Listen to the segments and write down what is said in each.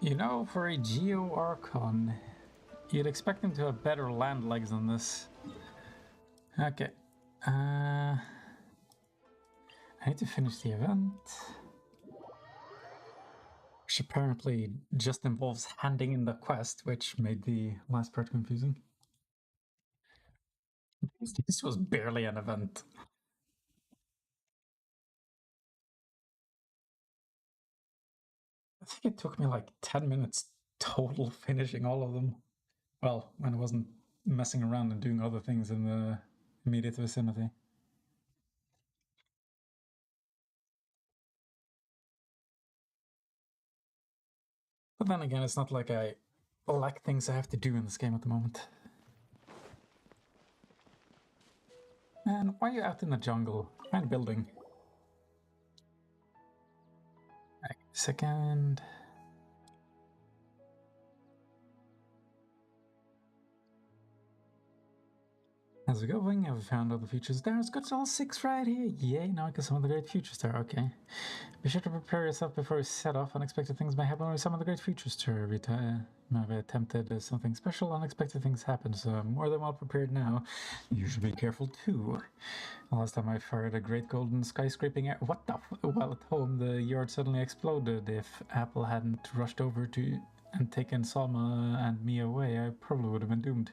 You know, for a Geo Archon, you'd expect him to have better land legs than this. Okay. I need to finish the event. Which apparently just involves handing in the quest, which made the last part confusing. This was barely an event. I think it took me like 10 minutes total finishing all of them. Well, when I wasn't messing around and doing other things in the immediate vicinity. But then again, it's not like I lack things I have to do in this game at the moment. And why are you out in the jungle? Find building. Right, second. How's it going? Have found all the features there? It's got all 6 right here. Yay, now I got some of the great features there. Okay. Be sure to prepare yourself before you set off. Unexpected things may happen with some of the great features to every time I've attempted something special. Unexpected things happen, so I'm more than well prepared now. You should be careful too. The last time I fired a great golden skyscraping air. What the While at home, the yard suddenly exploded. If Apple hadn't rushed over to and taken Salma and me away, I probably would have been doomed.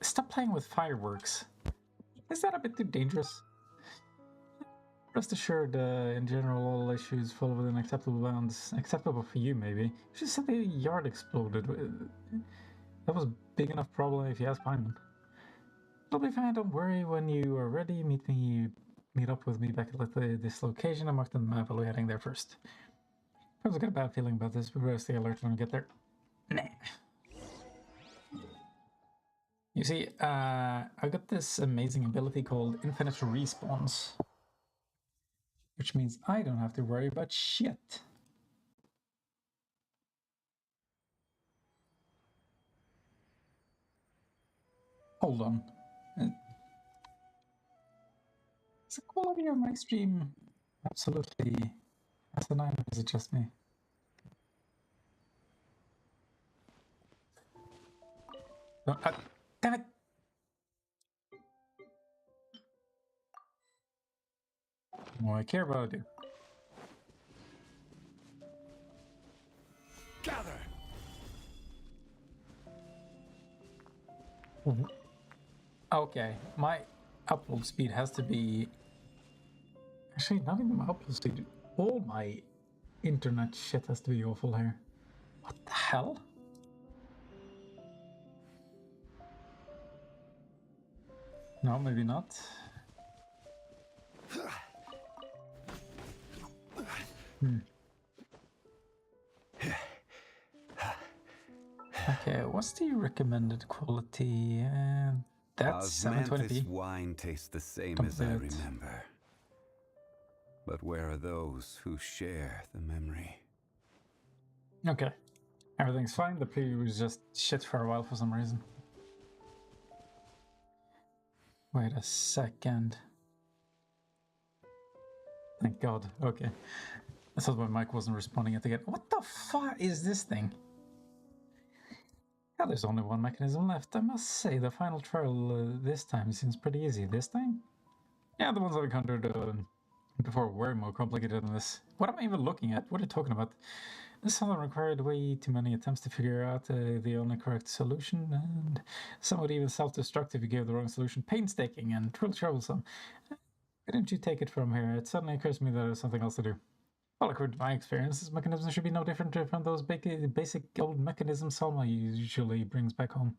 Stop playing with fireworks. Is that a bit too dangerous? Rest assured, in general, all issues fall within acceptable bounds. Acceptable for you, maybe. You just said the yard exploded. That was a big enough problem if you ask Pyman. It'll be fine, don't worry. When you are ready, meet up with me back at this location. I marked on the map. I'll be heading there first. I got a bad feeling about this, but we'll stay alert when we get there. Nah. You see, I got this amazing ability called Infinite Respawns, which means I don't have to worry about shit. Hold on. Is the quality of my stream absolutely asinine, or is it just me? No, damn it! Well, I care about you. Gather. Okay, my upload speed has to be... Actually, not even my upload speed. All my internet shit has to be awful here. What the hell? No, maybe not. Okay, what's the recommended quality? That's 720p. Wine tastes the same Don't as I bet. remember. But where are those who share the memory? Okay, everything's fine. The preview was just shit for a while for some reason. Wait a second. Thank God. Okay. I thought my mic wasn't responding yet again. What the fuck is this thing? Yeah, there's only one mechanism left. I must say, the final trial this time seems pretty easy. This time? Yeah, the ones I've encountered before were more complicated than this. What am I even looking at? What are you talking about? This one required way too many attempts to figure out the only correct solution, and some would even self-destruct if you gave the wrong solution. Painstaking and truly troublesome. Why didn't you take it from here? It suddenly occurs to me that there's something else to do. Well, according to my experience, this mechanism should be no different from those basic old mechanisms Salma usually brings back home.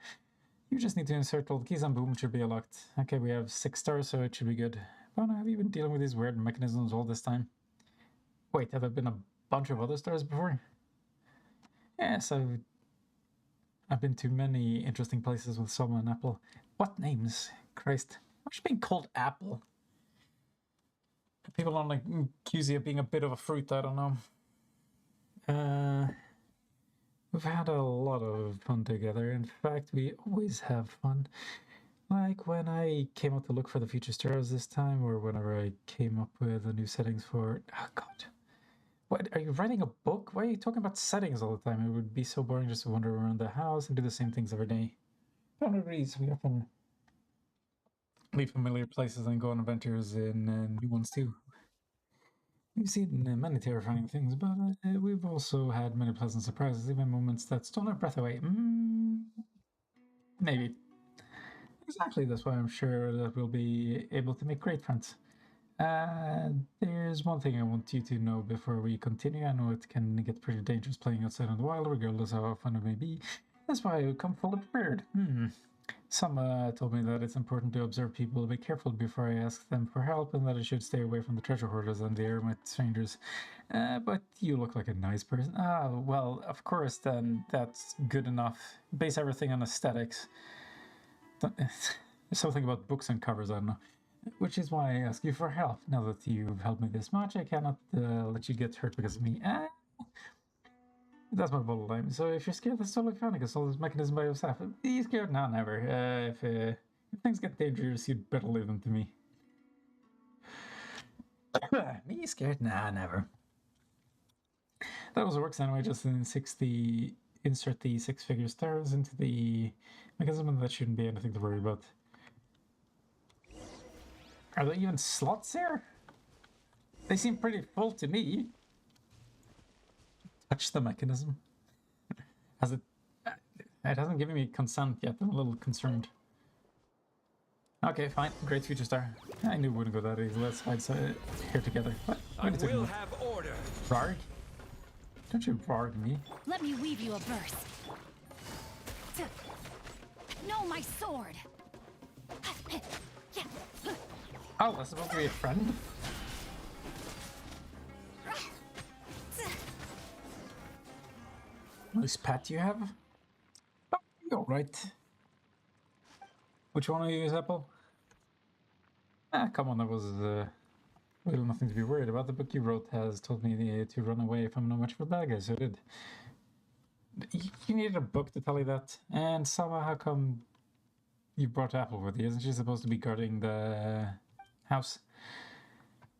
You just need to insert all the keys and boom, it should be unlocked. Okay, we have 6 stars, so it should be good. Well, have you been dealing with these weird mechanisms all this time? Wait, have there been a bunch of other stars before? Yes, I've been to many interesting places with Salma and Apple. What names? Christ. What's being called Apple? People don't like accuse you of being a bit of a fruit, I don't know. We've had a lot of fun together. In fact, we always have fun. Like when I came up to look for the future stars this time, or whenever I came up with the new settings for... Oh, God. What, are you writing a book? Why are you talking about settings all the time? It would be so boring just to wander around the house and do the same things every day. Founder agrees. We often leave familiar places and go on adventures in new ones too. We've seen many terrifying things, but we've also had many pleasant surprises, even moments that stole our breath away. Maybe. Exactly, that's why I'm sure that we'll be able to make great friends. There's one thing I want you to know before we continue. I know it can get pretty dangerous playing outside in the wild, regardless of how fun it may be. That's why I come fully prepared. Some told me that it's important to observe people, be careful before I ask them for help, and that I should stay away from the treasure hoarders and the ermite strangers. But you look like a nice person. Ah, well, of course, then that's good enough. Base everything on aesthetics. Something about books and covers, I don't know. Which is why I ask you for help. Now that you've helped me this much, I cannot let you get hurt because of me. That's my bottle line. So if you're scared, that's totally fine. I can solve this mechanism by yourself. Are you scared? No, never. If things get dangerous, you'd better leave them to me. Me scared? Nah, never. That also works anyway. Just insert the six-figure stars into the mechanism, and that shouldn't be anything to worry about. Are there even slots here? They seem pretty full to me. Touch the mechanism. Has it? It hasn't given me consent yet. I'm a little concerned. Okay, fine. Great future star. I knew we wouldn't go that easy. Let's hide here together. What? I will have order. Varg? Don't you Varg me? Let me weave you a verse. No, my sword. Oh, that's supposed to be a friend? Nice pet you have. Oh, you're alright. Which one of you is Apple? Ah, come on, that was really nothing to be worried about. The book you wrote has told me to run away if I'm not much of a bad guy, so it did. You needed a book to tell you that. And Sama, how come you brought Apple with you? Isn't she supposed to be guarding the house?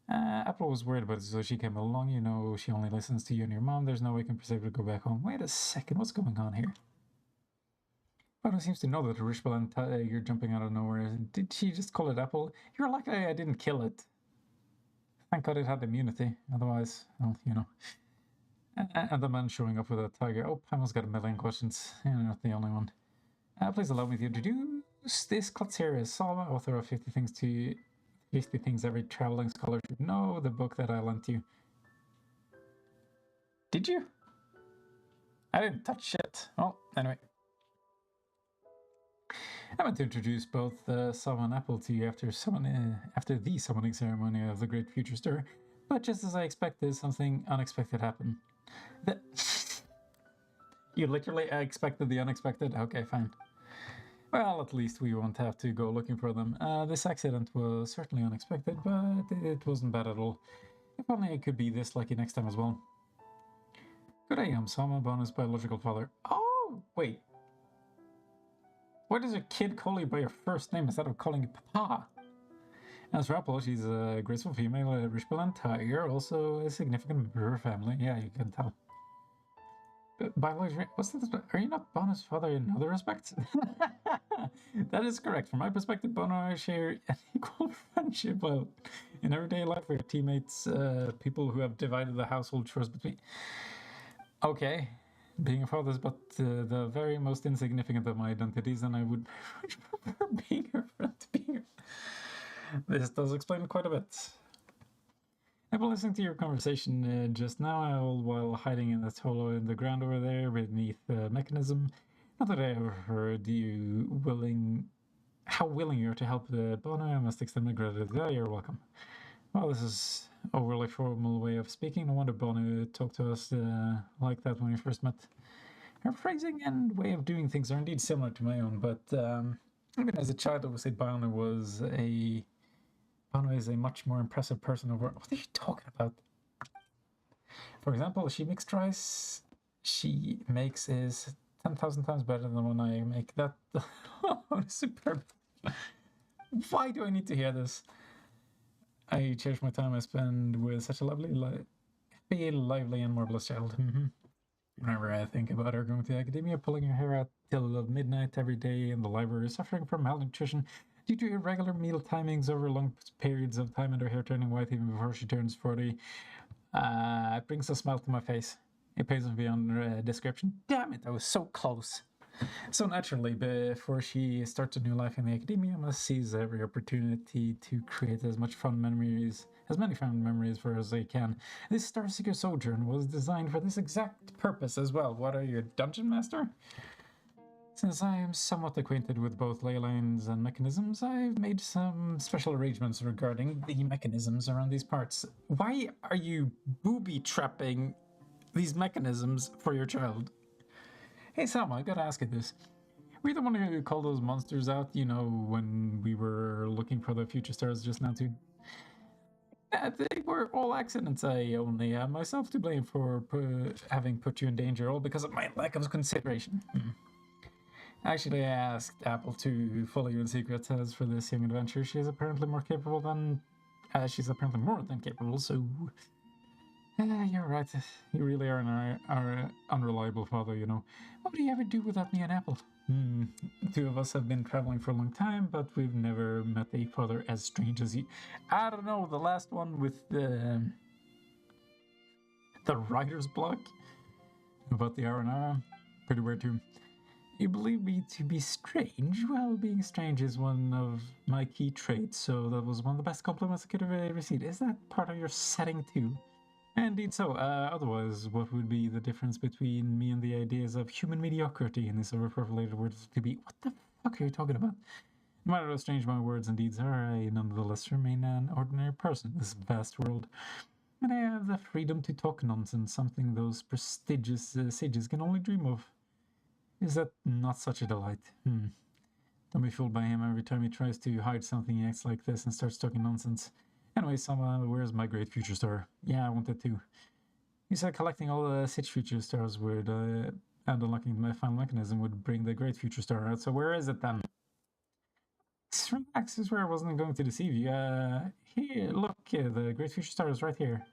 Apple was worried about it, so she came along. You know, she only listens to you and your mom. There's no way you can persuade her to go back home. Wait a second, what's going on here? Bono seems to know that Rishbal and Tiger jumping out of nowhere. Did she just call it Apple? You're lucky I didn't kill it. Thank God it had immunity. Otherwise, well, you know. And the man showing up with a tiger. Oh, Pamel's got a million questions. You're not the only one. Please allow me to introduce this Klatsera Sama, author of 50 Things Every Traveling Scholar Should Know, the book that I lent you. Did you? I didn't touch it. Well, anyway. I want to introduce both Sama and Apple to you after the summoning ceremony of the Great Future Stir, but just as I expected, something unexpected happened. You literally expected the unexpected? Okay, fine. Well, at least we won't have to go looking for them. This accident was certainly unexpected, but it wasn't bad at all. If only I could be this lucky next time as well. Good day, I'm Sama, Bono's biological father. Oh, wait. Why does a kid call you by your first name instead of calling you Papa? As for Apple, she's a graceful female, Rishbal and Tiger, also a significant member of her family. Yeah, you can tell. Biology, what's this? Are you not Bono's father in other respects? That is correct. From my perspective, Bono and I share an equal friendship. Well, in everyday life, we're teammates, people who have divided the household chores between. Okay, being a father is but the very most insignificant of my identities, and I would prefer being her friend to being her. This does explain quite a bit. I've been listening to your conversation just now, all while hiding in that hollow in the ground over there beneath the mechanism. Not that I ever heard how willing you are to help Bono. I must extend my gratitude. Oh, you're welcome. Well, this is a overly formal way of speaking. No wonder Bono talked to us like that when we first met. Her phrasing and way of doing things are indeed similar to my own, but even as a child, I would say Bono is a much more impressive person over. What are you talking about? For example, she mixed rice she makes is 10,000 times better than the one I make. That superb. Why do I need to hear this? I cherish my time I spend with such a lovely Be a lively and marvelous child. Whenever I think about her going to academia, pulling her hair out till midnight every day in the library, suffering from malnutrition due to irregular meal timings over long periods of time, and her hair turning white even before she turns 40, it brings a smile to my face. It pays beyond description. Damn it, I was so close. So naturally, before she starts a new life in the academia, must seize every opportunity to create as many fun memories for her as they can. This Starseeker sojourn was designed for this exact purpose as well. What are you, dungeon master? Since I am somewhat acquainted with both ley lines and mechanisms, I've made some special arrangements regarding the mechanisms around these parts. Why are you booby-trapping these mechanisms for your child? Hey Sam, I gotta ask you this. Were you the one who called those monsters out, you know, when we were looking for the future stars just now too? They were all accidents. I only have myself to blame for having put you in danger, all because of my lack of consideration. Actually, I asked Apple to follow you in secret as for this young adventure. She's apparently more than capable, so... you're right. You really are an unreliable father, you know. What do you ever do without me and Apple? The two of us have been traveling for a long time, but we've never met a father as strange as you. I don't know, the last one with the writer's block about the R&R, pretty weird too. You believe me to be strange? Well, being strange is one of my key traits, so that was one of the best compliments I could have received. Is that part of your setting too? Indeed so. Otherwise, what would be the difference between me and the ideas of human mediocrity in this overpopulated world to be? What the fuck are you talking about? No matter how strange my words and deeds are, I nonetheless remain an ordinary person in this vast world. And I have the freedom to talk nonsense, something those prestigious sages can only dream of. Is that not such a delight? Don't be fooled by him. Every time he tries to hide something, he acts like this and starts talking nonsense. Anyway, where's my great future star? Yeah, I wanted to. You said collecting all the 6 future stars would, and unlocking my final mechanism would bring the great future star out. So where is it then? Relax, I swear I wasn't going to deceive you. Here, look, the great future star is right here.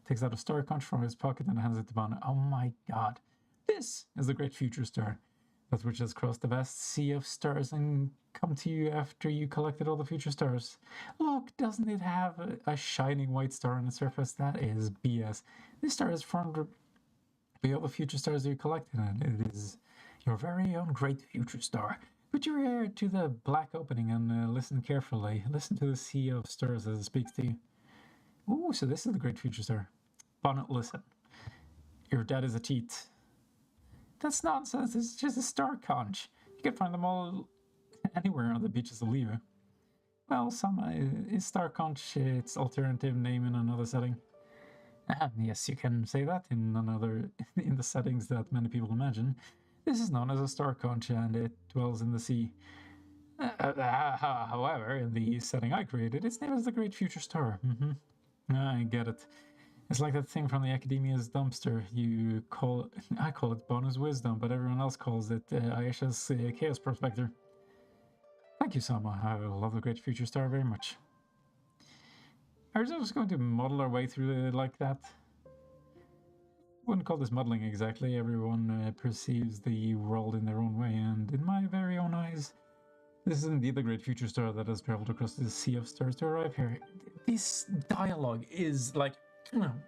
Takes out a star conch from his pocket and hands it to Bon. Oh my god. This is the great future star, that which has crossed the vast sea of stars and come to you after you collected all the future stars. Look, doesn't it have a shining white star on the surface? That is BS. This star is formed by all the future stars you collected, and it is your very own great future star. Put your ear to the black opening and listen carefully. Listen to the sea of stars as it speaks to you. Ooh, so this is the great future star. Bonnet, listen. Your dad is a cheat. That's nonsense. It's just a star conch. You can find them all anywhere on the beaches of Leva. Well, some is star conch its alternative name in another setting. Yes, you can say that in the settings that many people imagine. This is known as a star conch, and it dwells in the sea. However, in the setting I created, its name is the Great Future Star. I get it. It's like that thing from the Academia's dumpster. I call it bonus wisdom, but everyone else calls it Aisha's chaos prospector. Thank you, Sama. I love the Great Future Star very much. Are we just going to model our way through it like that? Wouldn't call this modeling exactly. Everyone perceives the world in their own way, and in my very own eyes, this is indeed the Great Future Star that has traveled across the sea of stars to arrive here. This dialogue is like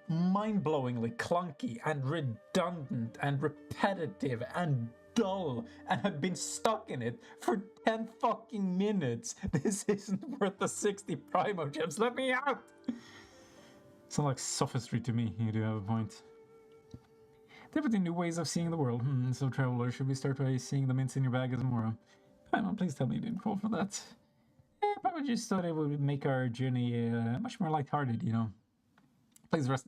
mind-blowingly clunky and redundant and repetitive and dull, and I've been stuck in it for 10 fucking minutes. This isn't worth the 60 Primo gems. Let me out! Sounds like sophistry to me. You do have a point. Definitely new ways of seeing the world. So, traveler, should we start by seeing the mints in your bag as tomorrow? Paimon, please tell me you didn't fall for that. Probably just thought it would make our journey much more lighthearted, you know. Please rest...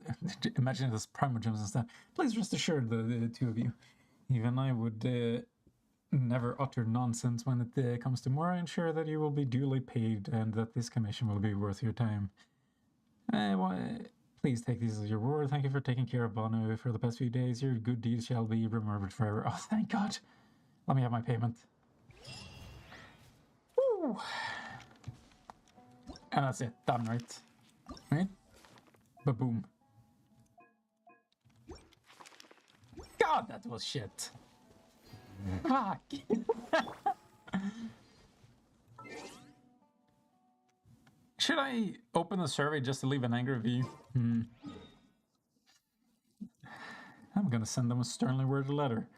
Imagine this Primo Gems and stuff. Please rest assured, the two of you. Even I would never utter nonsense when it comes to more. Ensure that you will be duly paid and that this commission will be worth your time. Please take these as your reward. Thank you for taking care of Bono for the past few days. Your good deeds shall be remembered forever. Oh, thank God. Let me have my payment. Woo! And that's it. Done, right? Right? Ba-boom. God, that was shit. Fuck. Should I open the survey just to leave an angry review? I'm gonna send them a sternly worded letter.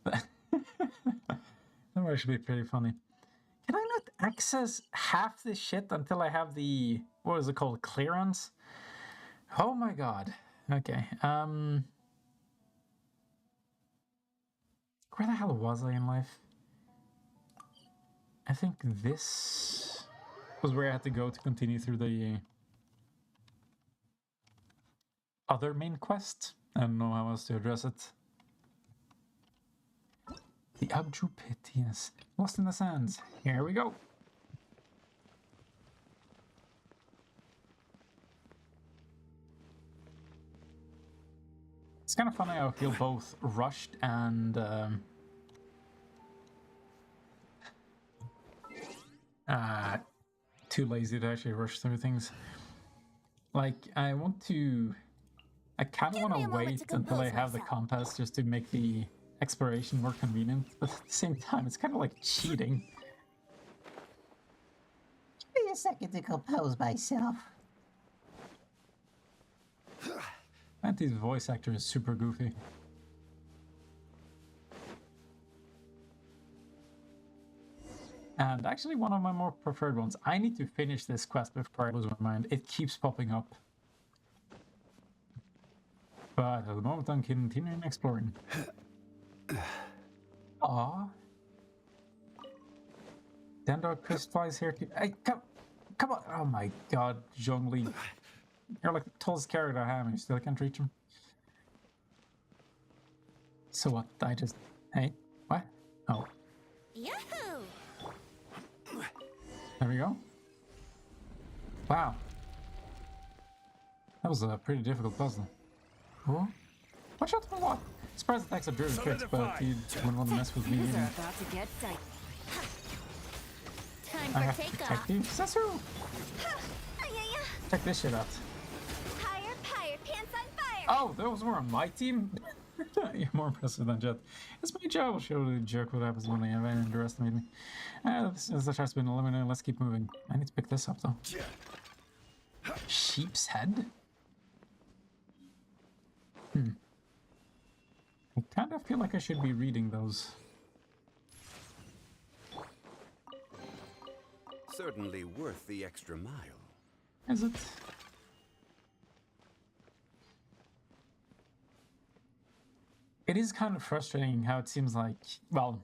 That would actually be pretty funny. Can I not access half this shit until I have the, what is it called, clearance? Oh my god. Okay. Where the hell was I in life? I think this was where I had to go to continue through the other main quest. I don't know how else to address it. The Abju Pit, yes. Lost in the sands. Here we go. It's kind of funny how I feel both rushed and too lazy to actually rush through things. Like, I kind of want to wait until I have the compass just to make the exploration more convenient, but at the same time, it's kind of like cheating. Give me a second to compose myself. Auntie's voice actor is super goofy. And actually one of my more preferred ones. I need to finish this quest before I lose my mind. It keeps popping up. But at the moment I'm continuing exploring. Aww. Dendar Chris flies here too. Hey, come on. Oh my god, Zhongli. You're like the tallest character I have and you still can't reach him. So what? Hey, what? Oh. Yahoo! There we go. Wow. That was a pretty difficult puzzle. Cool. Watch out for what? Surprised attacks are driven tricks, but you wouldn't want to mess with me Things either. are about to get dicey. Time I for have to takeoff. protect you. Sasu! Check this shit out. Higher, higher, pants on fire. Oh, those were on my team? You're more impressive than Jet. It's my job. I'll show the jerk what happens when they underestimate me. This is the chance been eliminated. Let's keep moving. I need to pick this up though. Sheep's head? I kind of feel like I should be reading those. Certainly worth the extra mile. Is it? It is kind of frustrating how it seems like, well,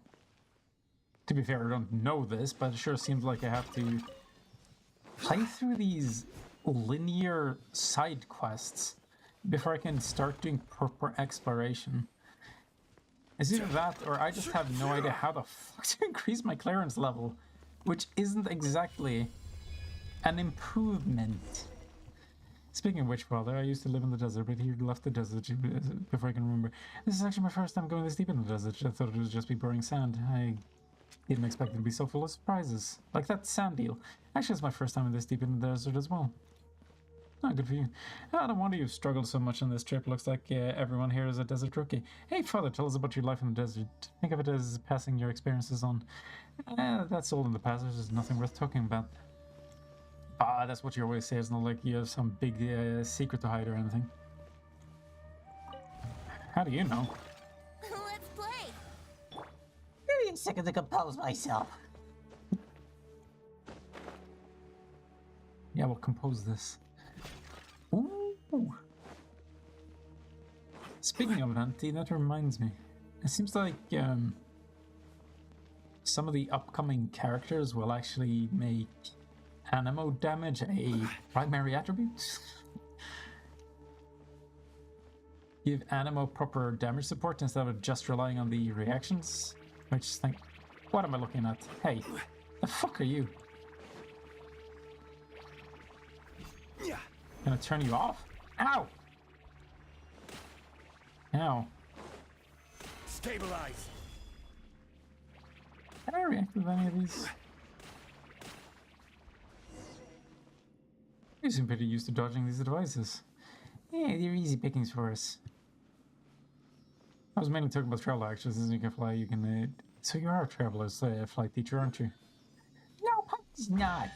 to be fair, I don't know this, but it sure seems like I have to play through these linear side quests before I can start doing proper exploration. It's either that, or I just have no idea how the fuck to increase my clearance level, which isn't exactly an improvement. Speaking of which, father, I used to live in the desert, but he left the desert before I can remember. This is actually my first time going this deep in the desert. I thought it would just be boring sand. I didn't expect it to be so full of surprises. Like that sand deal. Actually, it's my first time in this deep in the desert as well. Oh, good for you. Oh, no wonder you've struggled so much on this trip. Looks like everyone here is a desert rookie. Hey, father, tell us about your life in the desert. Think of it as passing your experiences on. That's all in the past. There's nothing worth talking about. Ah, that's what you always say. It's not like you have some big secret to hide or anything. How do you know? Let's play. Give me a second to compose myself. Yeah, we'll compose this. Ooh. Speaking of Anti, that reminds me. It seems like some of the upcoming characters will actually make Animo damage a primary attribute. Give Animo proper damage support instead of just relying on the reactions. I just think, what am I looking at? Hey, the fuck are you? Gonna turn you off? Ow! Ow. Stabilize. Can I react with any of these? You seem pretty used to dodging these devices. Yeah, they're easy pickings for us. I was mainly talking about travel actually, since you can fly, you can... so you are a traveler's flight teacher, aren't you? No, it's not.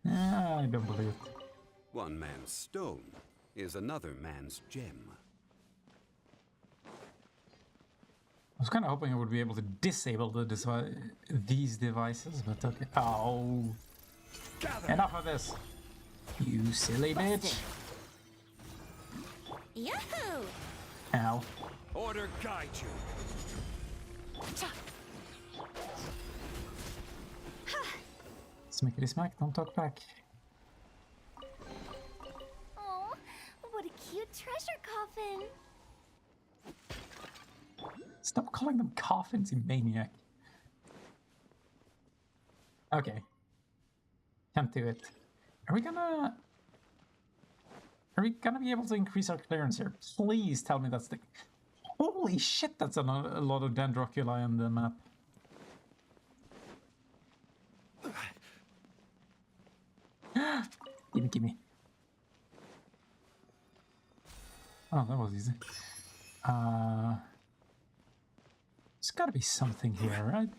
Ah, I don't believe it. One man's stone is another man's gem. I was kind of hoping I would be able to disable these devices, but okay. Oh! Enough of this! You silly bitch! Yahoo! Ow. Order guide you. Smackety smack, don't talk back. Oh, what a cute treasure coffin. Stop calling them coffins, you maniac. Okay. Can't do it. Are we gonna be able to increase our clearance here? Please tell me that's the... Holy shit, that's a lot of dendroculi on the map. Gimme. Oh, that was easy. There's gotta be something here, right?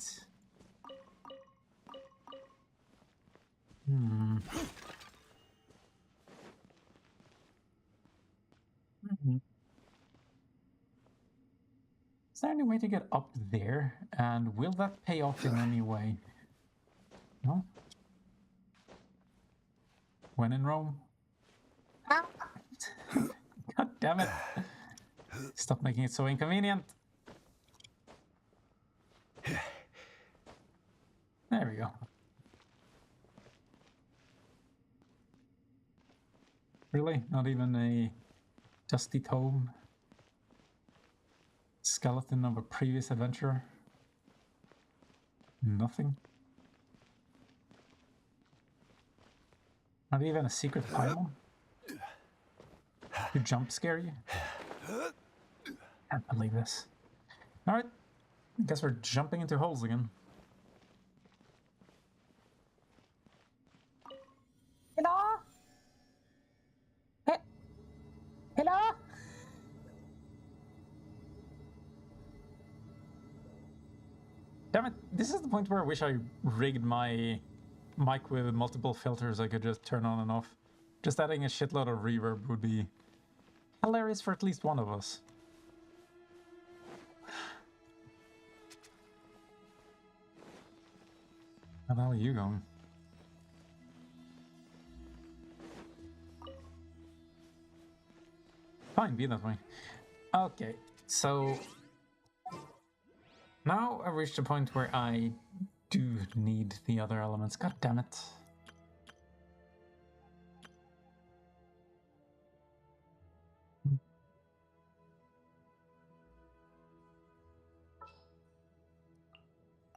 Is there any way to get up there? And will that pay off in any way? No? When in Rome? God damn it. Stop making it so inconvenient. There we go. Really? Not even a dusty tome? Skeleton of a previous adventurer? Nothing? Not even a secret pylon? To jump scare you? Can't believe this. Alright. I guess we're jumping into holes again. Hello? Hello? Damn it, this is the point where I wish I rigged my mic with multiple filters I could just turn on and off. Just adding a shitload of reverb would be hilarious for at least one of us. How the hell are you going? Fine, be that way. Okay, so now I've reached a point where I do need the other elements. God damn it.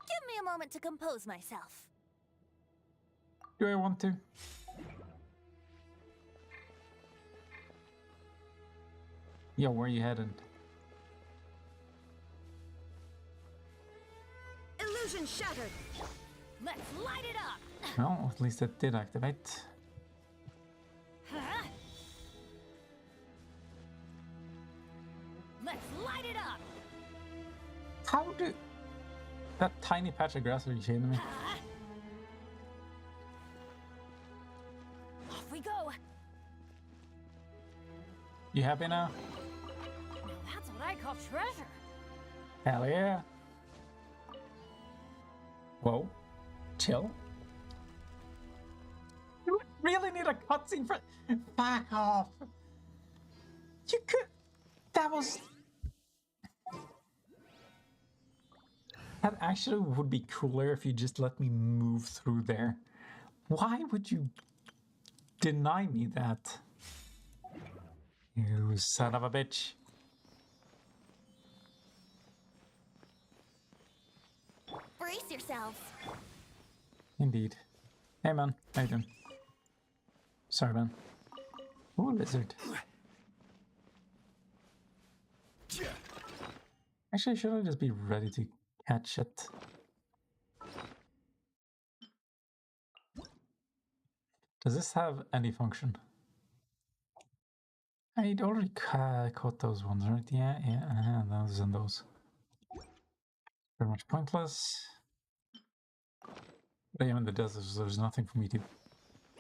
Give me a moment to compose myself. Do I want to? Yo, where are you headed? Illusion shattered. Let's light it up. Well, at least it did activate. Huh? Let's light it up. How do... That tiny patch of grass, are you kidding me? Huh? Off we go. You happy now? Now that's what I call treasure. Hell yeah. Whoa. Chill. You really need a cutscene for... Back off. You could... That was... That actually would be cooler if you just let me move through there. Why would you deny me that? You son of a bitch. Brace yourselves. Indeed. Hey man, how you doing? Sorry man. Ooh, lizard. Actually, should I just be ready to catch it? Does this have any function? I'd already caught those ones, right? Yeah, those and those. Very much pointless. But I am in the desert, so there's nothing for me to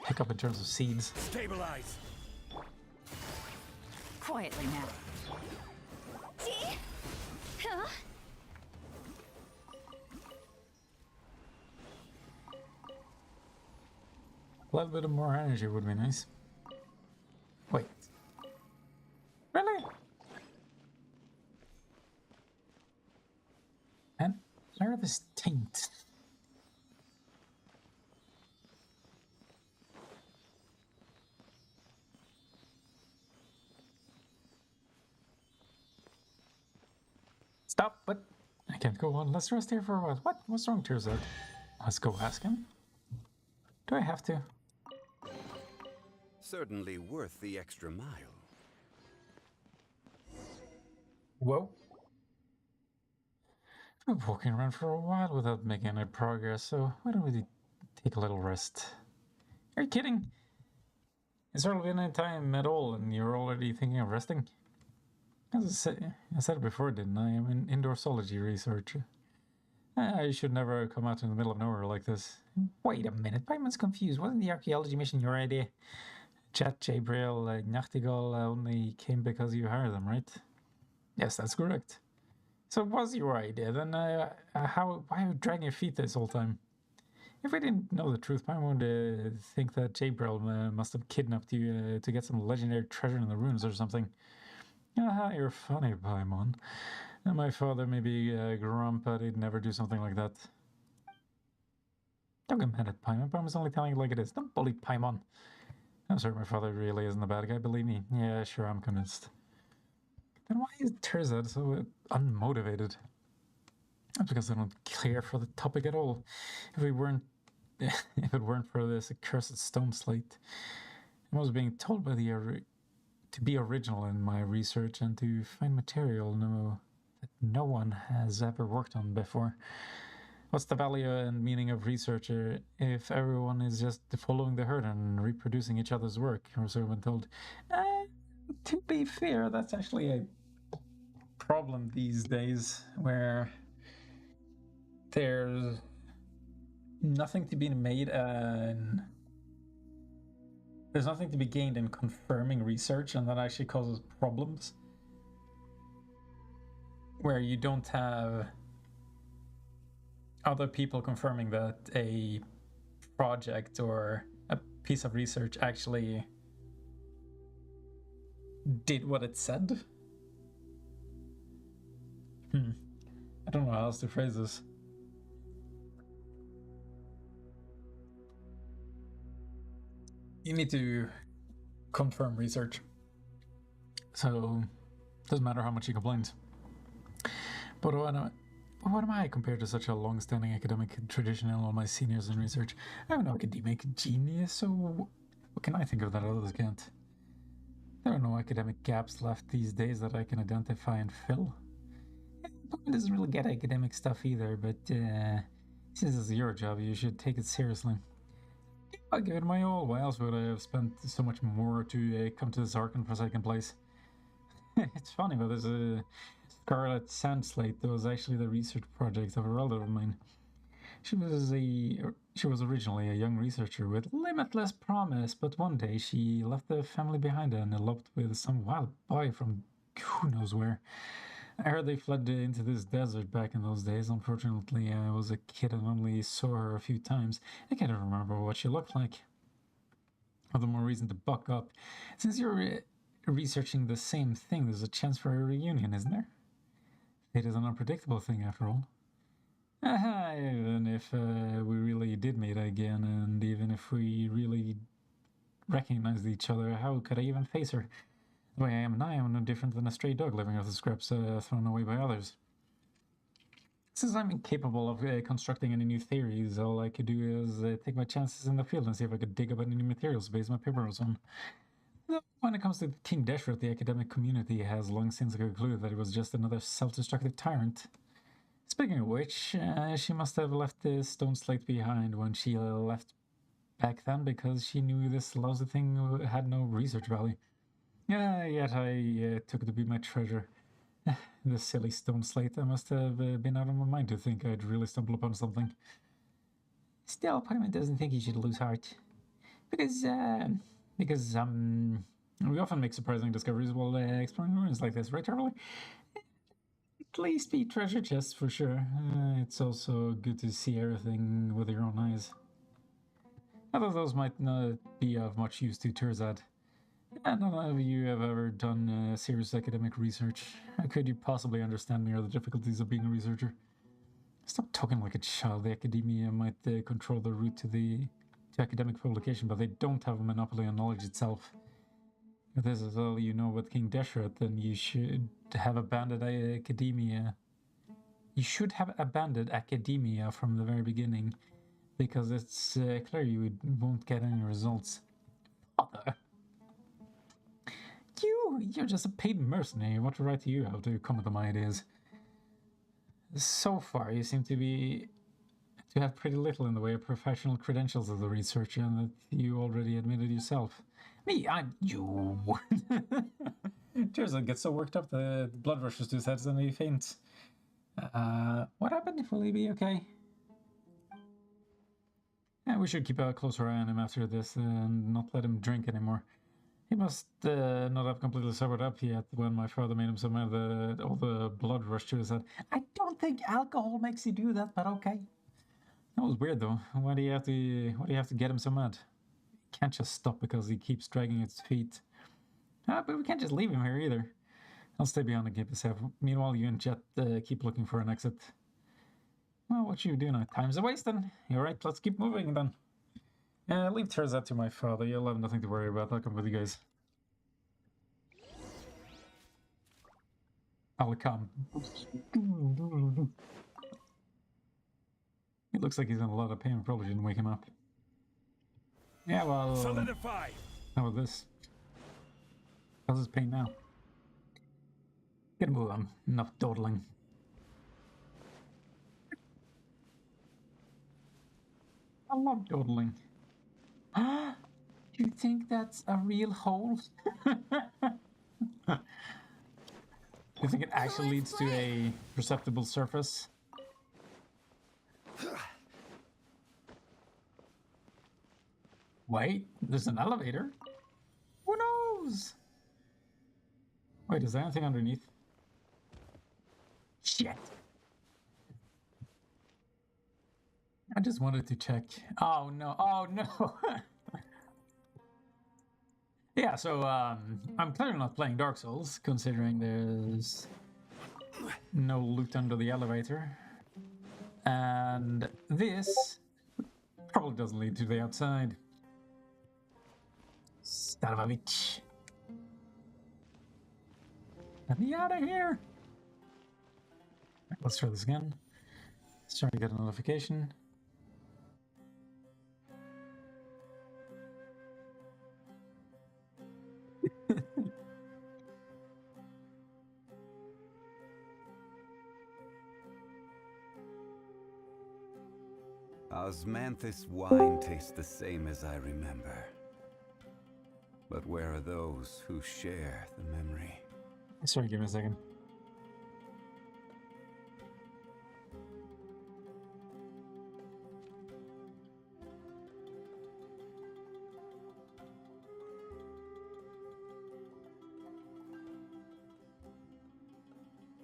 pick up in terms of seeds. Stabilize! Quietly now. See? Huh? A little bit of more energy would be nice. Wait. Really? And where are this taint? Stop, but I can't go on. Let's rest here for a while. What? What's wrong, Tearzad? Let's go ask him. Do I have to? Certainly worth the extra mile. Whoa. I've been walking around for a while without making any progress, so why don't we take a little rest? Are you kidding? It's hardly been any time at all, and you're already thinking of resting? As I said before, didn't I? I'm in indoorsology research. I should never come out in the middle of nowhere like this. Wait a minute, Paimon's confused. Wasn't the archaeology mission your idea? Chat, Jabriel, Nachtigall only came because you hired them, right? Yes, that's correct. So it was your idea, then why are you dragging your feet this whole time? If we didn't know the truth, Paimon would think that Jabriel must have kidnapped you to get some legendary treasure in the ruins or something. Aha, you're funny, Paimon. My father may be a grump, but he'd never do something like that. Don't get mad at Paimon. Paimon's only telling you like it is. Don't bully Paimon. I'm sorry, my father really isn't the bad guy, believe me. Yeah, sure, I'm convinced. Then why is Tearzad so unmotivated? That's because I don't care for the topic at all. If it weren't for this accursed stone slate, I was being told by the to be original in my research and to find material that no one has ever worked on before. What's the value and meaning of research if everyone is just following the herd and reproducing each other's work? Or so I've been told. To be fair, that's actually a problem these days, where there's nothing to be made and there's nothing to be gained in confirming research, and that actually causes problems where you don't have other people confirming that a project or a piece of research actually did what it said. I don't know how else to phrase this. You need to confirm research. So, doesn't matter how much he complains. But what am I compared to such a long-standing academic tradition and all my seniors in research? I'm no academic genius, so what can I think of that others can't? There are no academic gaps left these days that I can identify and fill. It doesn't really get academic stuff either, but since it's your job, you should take it seriously. I'll give it my all. Why else would I have spent so much more to come to this arch-forsaken place? It's funny, but there's a Scarlet Sand Slate that was actually the research project of a relative of mine. She was originally a young researcher with limitless promise, but one day she left the family behind and eloped with some wild boy from who knows where. I heard they fled into this desert back in those days. Unfortunately, I was a kid and only saw her a few times. I can't even remember what she looked like. All the more reason to buck up. Since you're researching the same thing, there's a chance for a reunion, isn't there? Fate is an unpredictable thing, after all. Even if we really did meet again, and even if we really recognized each other, how could I even face her? The way I am now, I'm no different than a stray dog living off the scraps thrown away by others. Since I'm incapable of constructing any new theories, all I could do is take my chances in the field and see if I could dig up any new materials to base my papers on. When it comes to King Deshret, the academic community has long since concluded that he was just another self-destructive tyrant. Speaking of which, she must have left the stone slate behind when she left back then, because she knew this lousy thing had no research value. Yet I took it to be my treasure. The silly stone slate. I must have been out of my mind to think I'd really stumble upon something. Still, Parliament doesn't think you should lose heart. Because we often make surprising discoveries while exploring ruins like this, right, Charlie? At least be treasure chests for sure. It's also good to see everything with your own eyes. Although those might not be of much use to Terzad. I don't know if you have ever done serious academic research. How could you possibly understand me or the difficulties of being a researcher? Stop talking like a child. The academia might control the route to academic publication, but they don't have a monopoly on knowledge itself. If this is all you know about King Deshret, then you should have abandoned academia. You should have abandoned academia from the very beginning, because it's clear you won't get any results. Father! You're just a paid mercenary. What right do you have to comment on my ideas? So far, you seem to have pretty little in the way of professional credentials as a researcher, and that you already admitted yourself. Me, I'm you. Terzan gets so worked up the blood rushes to his head and he faints. What happened? Will he be okay? Yeah, we should keep a closer eye on him after this and not let him drink anymore. He must not have completely sobered up yet when my father made him so mad that all the blood rushed to his head. I don't think alcohol makes you do that, but okay. That was weird though. Why do you have to get him so mad? He can't just stop because he keeps dragging his feet. But we can't just leave him here either. I'll stay behind and keep us safe. Meanwhile, you and Jet keep looking for an exit. Well, what should you do now? Time's a wasting. Alright, let's keep moving then. Leave Terzat to my father. You'll have nothing to worry about. I'll come with you guys. I'll come. It looks like he's in a lot of pain. Probably didn't wake him up. Yeah, well... Solidify! How about this? How's his pain now? Get a move on. Enough dawdling. I love dawdling. Do you think that's a real hole? Do you think it actually leads to a perceptible surface? Wait, there's an elevator? Who knows? Wait, is there anything underneath? Shit! I just wanted to check. Oh no, oh no! Yeah, so I'm clearly not playing Dark Souls, considering there's no loot under the elevator. And this probably doesn't lead to the outside. Son of a bitch. Let me out of here! Let's try this again. Start to get a notification. Osmanthus wine tastes the same as I remember. But where are those who share the memory? Sorry, give me a second.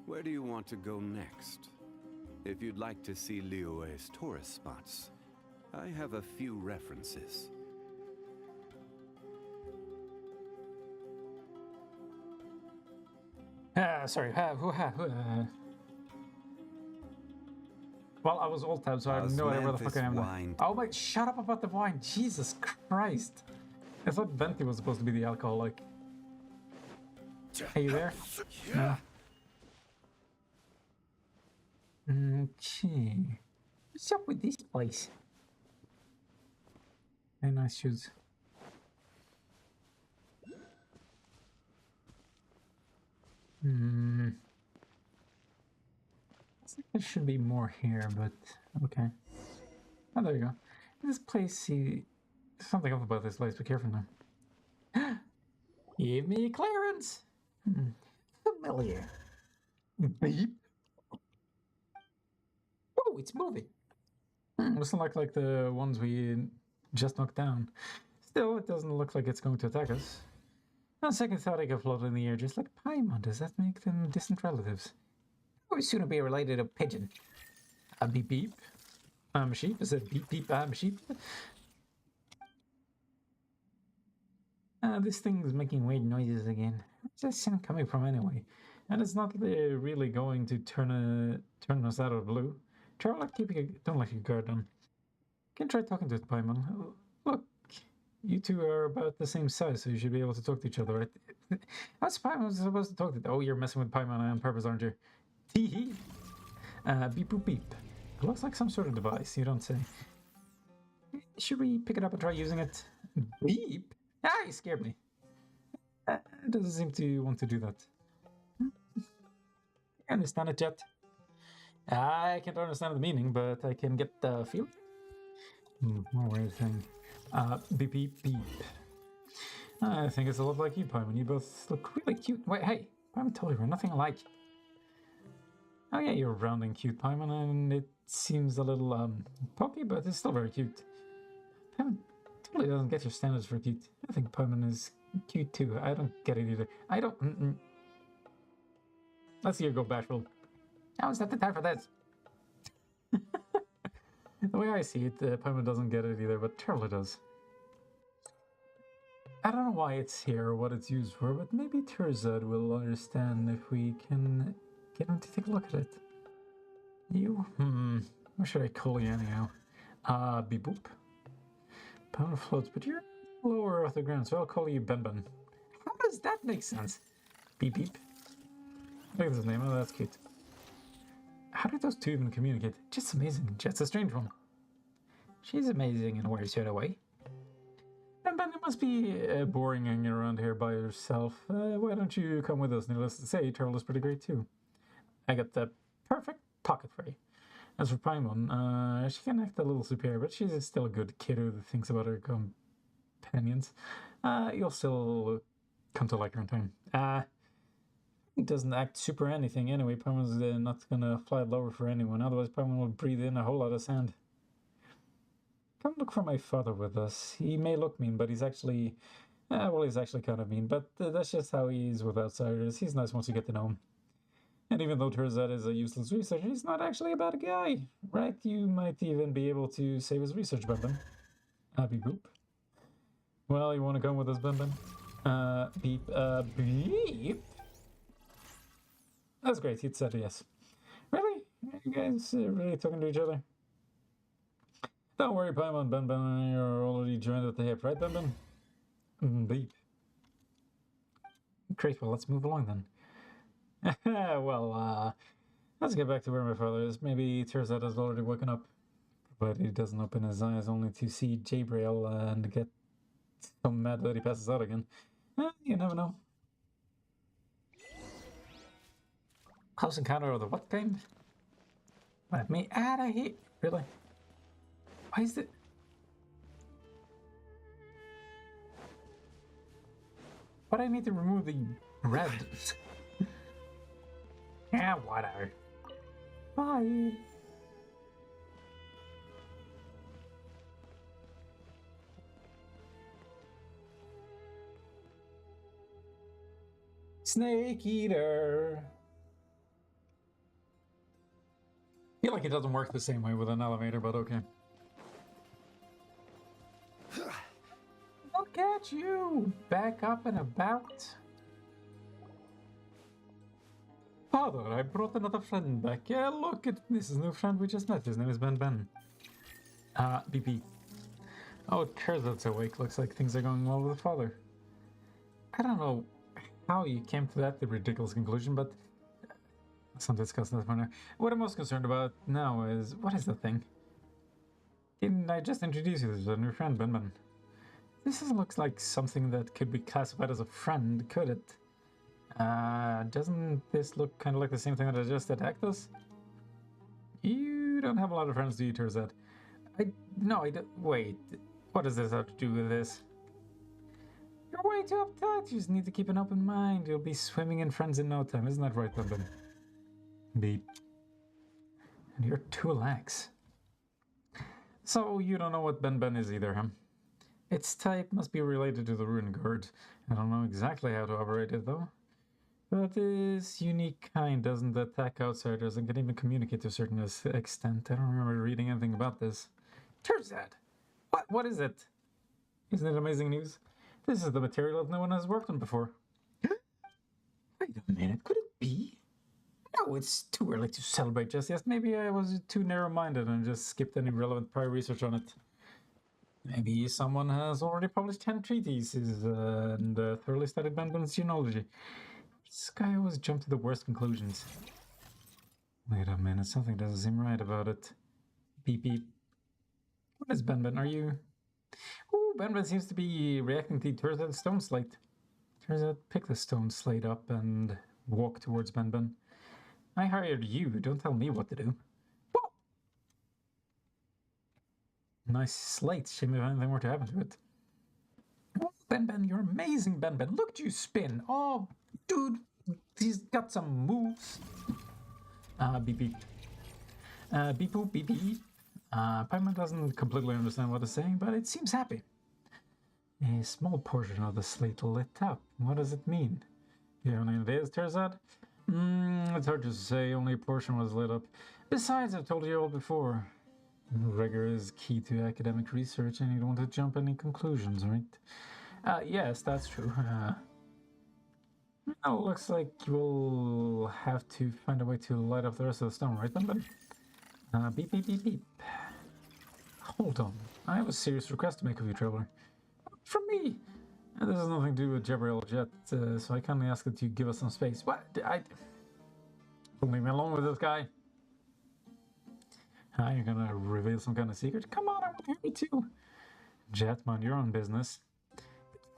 Where do you want to go next? If you'd like to see Liyue's tourist spots, I have a few references. Sorry. Well, I was alt tab, so I have no idea where the fuck I am now. Oh my, shut up about the wine. Jesus Christ. I thought Venti was supposed to be the alcoholic. Are you there? No. Okay. What's up with this place? Very nice shoes. I think there should be more here, but okay. Oh, there you go. This place, see, there's something up about this place. Be careful now. Give me clearance. Familiar. Beep. Oh, it's moving. Doesn't look like the ones we just knocked down. Still, it doesn't look like it's going to attack us. On second thought, I could float in the air just like Paimon. Does that make them distant relatives? Or sooner be related to pigeon. A beep beep. I'm a sheep. Is it beep beep? I'm a sheep. This thing's making weird noises again. Where's that sound coming from anyway? And it's not really going to turn us out of the blue. Try like don't let your guard down. Can try talking to Paimon. Look, you two are about the same size, so you should be able to talk to each other, right? How's Paimon supposed to talk to? Oh, you're messing with Paimon on purpose, aren't you? Tee hee. Beep boop beep. It looks like some sort of device. You don't say. Should we pick it up and try using it? Beep. Ah, you scared me. It doesn't seem to want to do that. I understand it yet. I can't understand the meaning, but I can get the feel. More weird thing. Beep beep beep. I think it's a lot like you, Paimon. You both look really cute. Wait, hey, Paimon told you we're nothing alike. Oh yeah, you're round and cute, Paimon, and it seems a little pokey, but it's still very cute. Paimon totally doesn't get your standards for cute. I think Paimon is cute too. I don't get it either. I don't. Let's see you go, Bashful. Now is not the time for this. The way I see it, Paimon doesn't get it either, but Turtle does. I don't know why it's here or what it's used for, but maybe Terzad will understand if we can get him to take a look at it. You? What should I call you anyhow? Beep boop. Paimon floats, but you're lower off the ground, so I'll call you Ben Ben. How does that make sense? Beep beep. Look at his name. Oh, that's cute. How did those two even communicate? Just amazing. Jet's a strange one. She's amazing in a weird sort of way. And Ben, it must be boring hanging around here by yourself. Why don't you come with us? Needless to say, Turtle is pretty great too. I got the perfect pocket for you. As for Paimon, she can act a little superior, but she's still a good kid who thinks about her companions. You'll still come to like her in time. He doesn't act super anything anyway. Paimon's not gonna fly lower for anyone, otherwise Paimon will breathe in a whole lot of sand. Come look for my father with us. He may look mean, but he's actually... he's actually kind of mean, but that's just how he is with outsiders. He's nice once you get to know him. And even though Terzad is a useless researcher, he's not actually a bad guy, right? You might even be able to save his research, Ben. Beep boop. Well, you want to come with us, Ben? Beep, beep? That's great, he'd said yes. Really? Are you guys really talking to each other? Don't worry, Paimon, Ben, you're already joined at the hip, right, Ben? Beep. Great, well, let's move along then. Well, let's get back to where my father is. Maybe Terzad has already woken up, but he doesn't open his eyes only to see Jabriel and get so mad that he passes out again. You never know. Close encounter of the what kind? Let me out of here. Really? Why is it? Why do I need to remove the red? Yeah, whatever. Bye. Snake Eater. I feel like it doesn't work the same way with an elevator, but okay. Look at you! Back up and about. Father, I brought another friend back. Yeah, look at this is a new friend we just met. His name is Ben. BP. Oh, Terzad's awake. Looks like things are going well with the father. I don't know how you came to that ridiculous conclusion, but let's not discuss that for now. What I'm most concerned about now is, what is the thing? Didn't I just introduce you to a new friend, Ben? This looks like something that could be classified as a friend, could it? Doesn't this look kind of like the same thing that just attacked us? You don't have a lot of friends, do you, Terzad? No, I don't. Wait, what does this have to do with this? You're way too uptight. You just need to keep an open mind. You'll be swimming in friends in no time. Isn't that right, Ben? Beep. And you're too lax. So you don't know what Ben is either, huh? Its type must be related to the Rune Guard. I don't know exactly how to operate it, though. But this unique kind doesn't attack outsiders and can even communicate to a certain extent. I don't remember reading anything about this. Terzad! What is it? Isn't it amazing news? This is the material that no one has worked on before. Wait a minute, could it be? No, it's too early to celebrate just yet. Maybe I was too narrow-minded and just skipped any relevant prior research on it. Maybe someone has already published 10 treatises and thoroughly studied Benben's genealogy. This guy always jumped to the worst conclusions. Wait a minute, something doesn't seem right about it. Beep beep. What is Ben? Are you... Ooh, Ben seems to be reacting to Terzad's stone slate. Terzad, pick the stone slate up and walk towards Ben. I hired you, don't tell me what to do. Whoa! Nice slate, shame if anything were to happen to it. Oh, Ben, you're amazing, Ben. Look at you spin. Oh, dude, he's got some moves. Beep beep. Beep boop, beep beep. Paimon doesn't completely understand what it's saying, but it seems happy. A small portion of the slate lit up. What does it mean? You have any ideas, Terzad? It's hard to say, only a portion was lit up. Besides, I've told you all before. Rigor is key to academic research, and you don't want to jump any conclusions, right? Yes, that's true. Well, looks like you'll have to find a way to light up the rest of the stone, right, Ben? Beep, beep, beep, beep. Hold on. I have a serious request to make of you, Traveler. From me! This has nothing to do with Jabriel yet, so I kindly ask that you give us some space. What? Don't leave me alone with this guy. You're gonna reveal some kind of secret? Come on, I want to hear it too. Jet, mind your own business.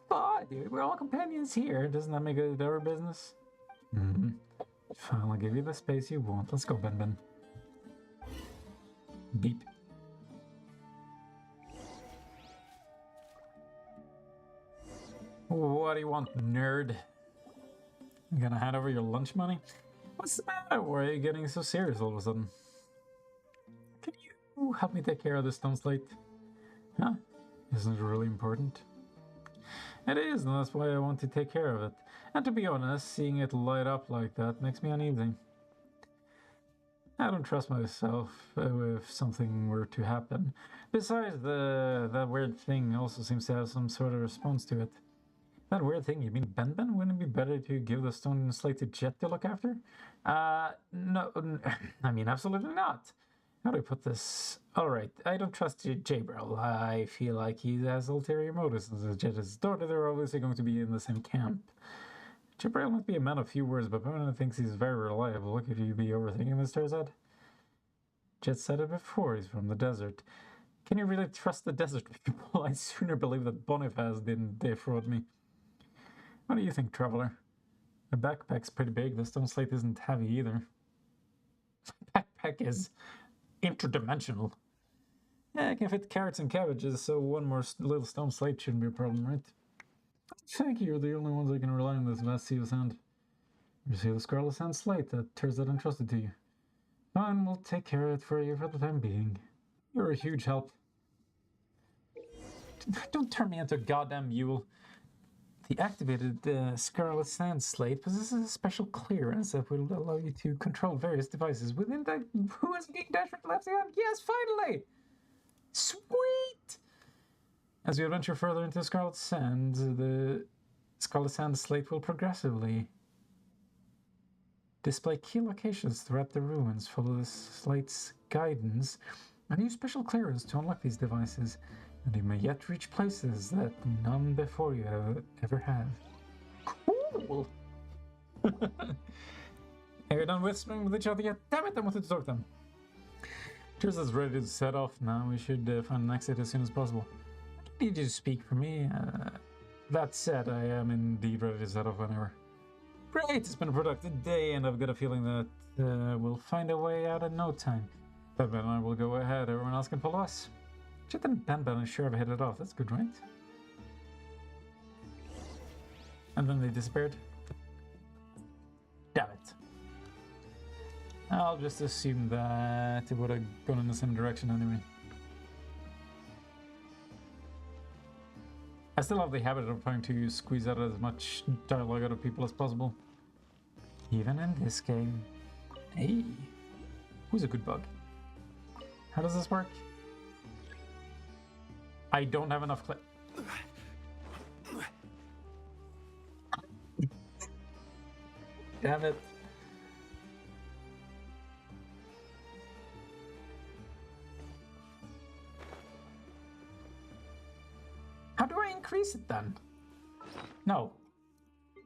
But, dude, we're all companions here. Doesn't that make it our business? Fine, I'll give you the space you want. Let's go, Ben. Beep. What do you want, nerd? You gonna hand over your lunch money? What's the matter? Why are you getting so serious all of a sudden? Can you help me take care of this stone slate? Huh? Isn't it really important? It is, and that's why I want to take care of it. And to be honest, seeing it light up like that makes me uneasy. I don't trust myself if something were to happen. Besides, that weird thing also seems to have some sort of response to it. That weird thing, you mean Ben? Wouldn't it be better to give the stone slate to Jet to look after? No, I mean, absolutely not. How do I put this? Alright, I don't trust Jabril. I feel like he has ulterior motives. As Jet's daughter, they're obviously going to be in the same camp. Jabril might be a man of few words, but Paimon thinks he's very reliable. Could you be overthinking this, Terzad? Jet said it before, he's from the desert. Can you really trust the desert people? I'd sooner believe that Boniface didn't defraud me. What do you think, Traveler? My backpack's pretty big. The stone slate isn't heavy either. Backpack is interdimensional. Yeah, I can fit carrots and cabbages, so one more little stone slate shouldn't be a problem, right? Thank you, you're the only ones I can rely on this vast sea of sand. You see the scarlet sand slate that Terzad entrusted to you. Fine, we'll take care of it for you for the time being. You're a huge help. Don't turn me into a goddamn mule. The activated Scarlet Sand Slate possesses a special clearance that will allow you to control various devices within the... Who is Geek Dash for left hand? Yes, finally! Sweet! As you adventure further into Scarlet Sand, the Scarlet Sand Slate will progressively display key locations throughout the ruins. Follow the slate's guidance and use special clearance to unlock these devices. And you may yet reach places that none before you have ever have. Cool! Are you done whispering with each other yet? Damn it, I wanted to talk to them. Terzad's ready to set off now. We should find an exit as soon as possible. I don't need you to speak for me. That said, I am indeed ready to set off whenever. Great, it's been a productive day, and I've got a feeling that we'll find a way out in no time. But then I will go ahead. Everyone else can follow us. Jet and Ben are sure I've headed off. That's good, right? And then they disappeared. Damn it. I'll just assume that it would have gone in the same direction anyway. I still have the habit of trying to squeeze out as much dialogue out of people as possible. Even in this game. Hey, who's a good bug? How does this work? I don't have enough clip. Damn it. How do I increase it then? No.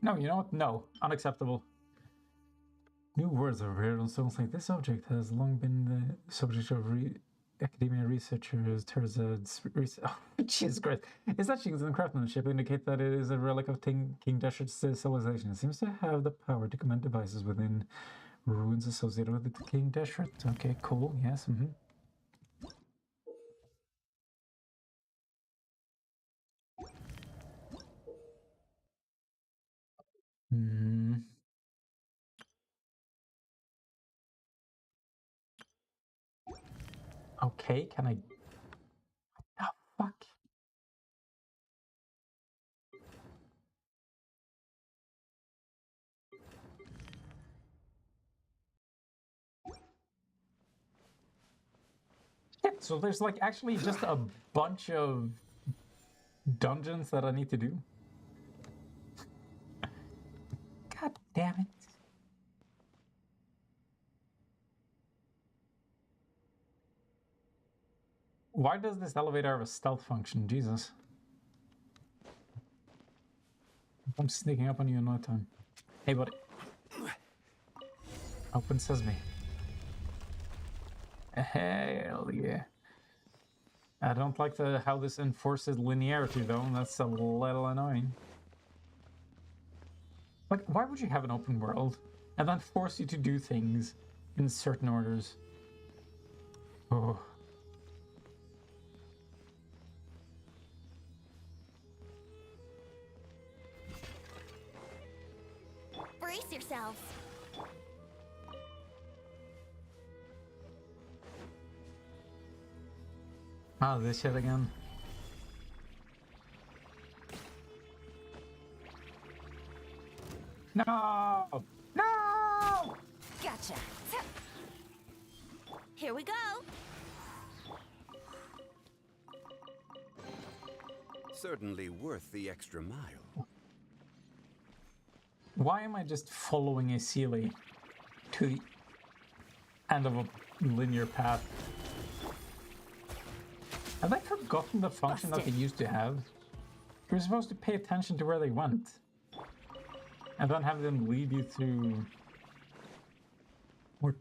No, you know what? No. Unacceptable. New words are rare on stones like this object has long been the subject of academia researchers. Oh, Jesus Christ. Its etchings and craftsmanship indicate that it is a relic of King Deshret's civilization. It seems to have the power to command devices within ruins associated with the King Deshret. Okay, cool. Yes. Okay, can I... Oh, fuck. Shit, so there's like actually just a bunch of dungeons that I need to do? God damn it. Why does this elevator have a stealth function? Jesus. I'm sneaking up on you in no time. Hey, buddy. Open sesame. Hell yeah. I don't like how this enforces linearity, though. That's a little annoying. Like, why would you have an open world and then force you to do things in certain orders? Oh. Brace yourselves. Ah, this shit again. No! No! Gotcha. Here we go. Certainly worth the extra mile. Why am I just following a Sealy to the end of a linear path? Have I forgotten the function that they used to have? You were supposed to pay attention to where they went. And then have them lead you through more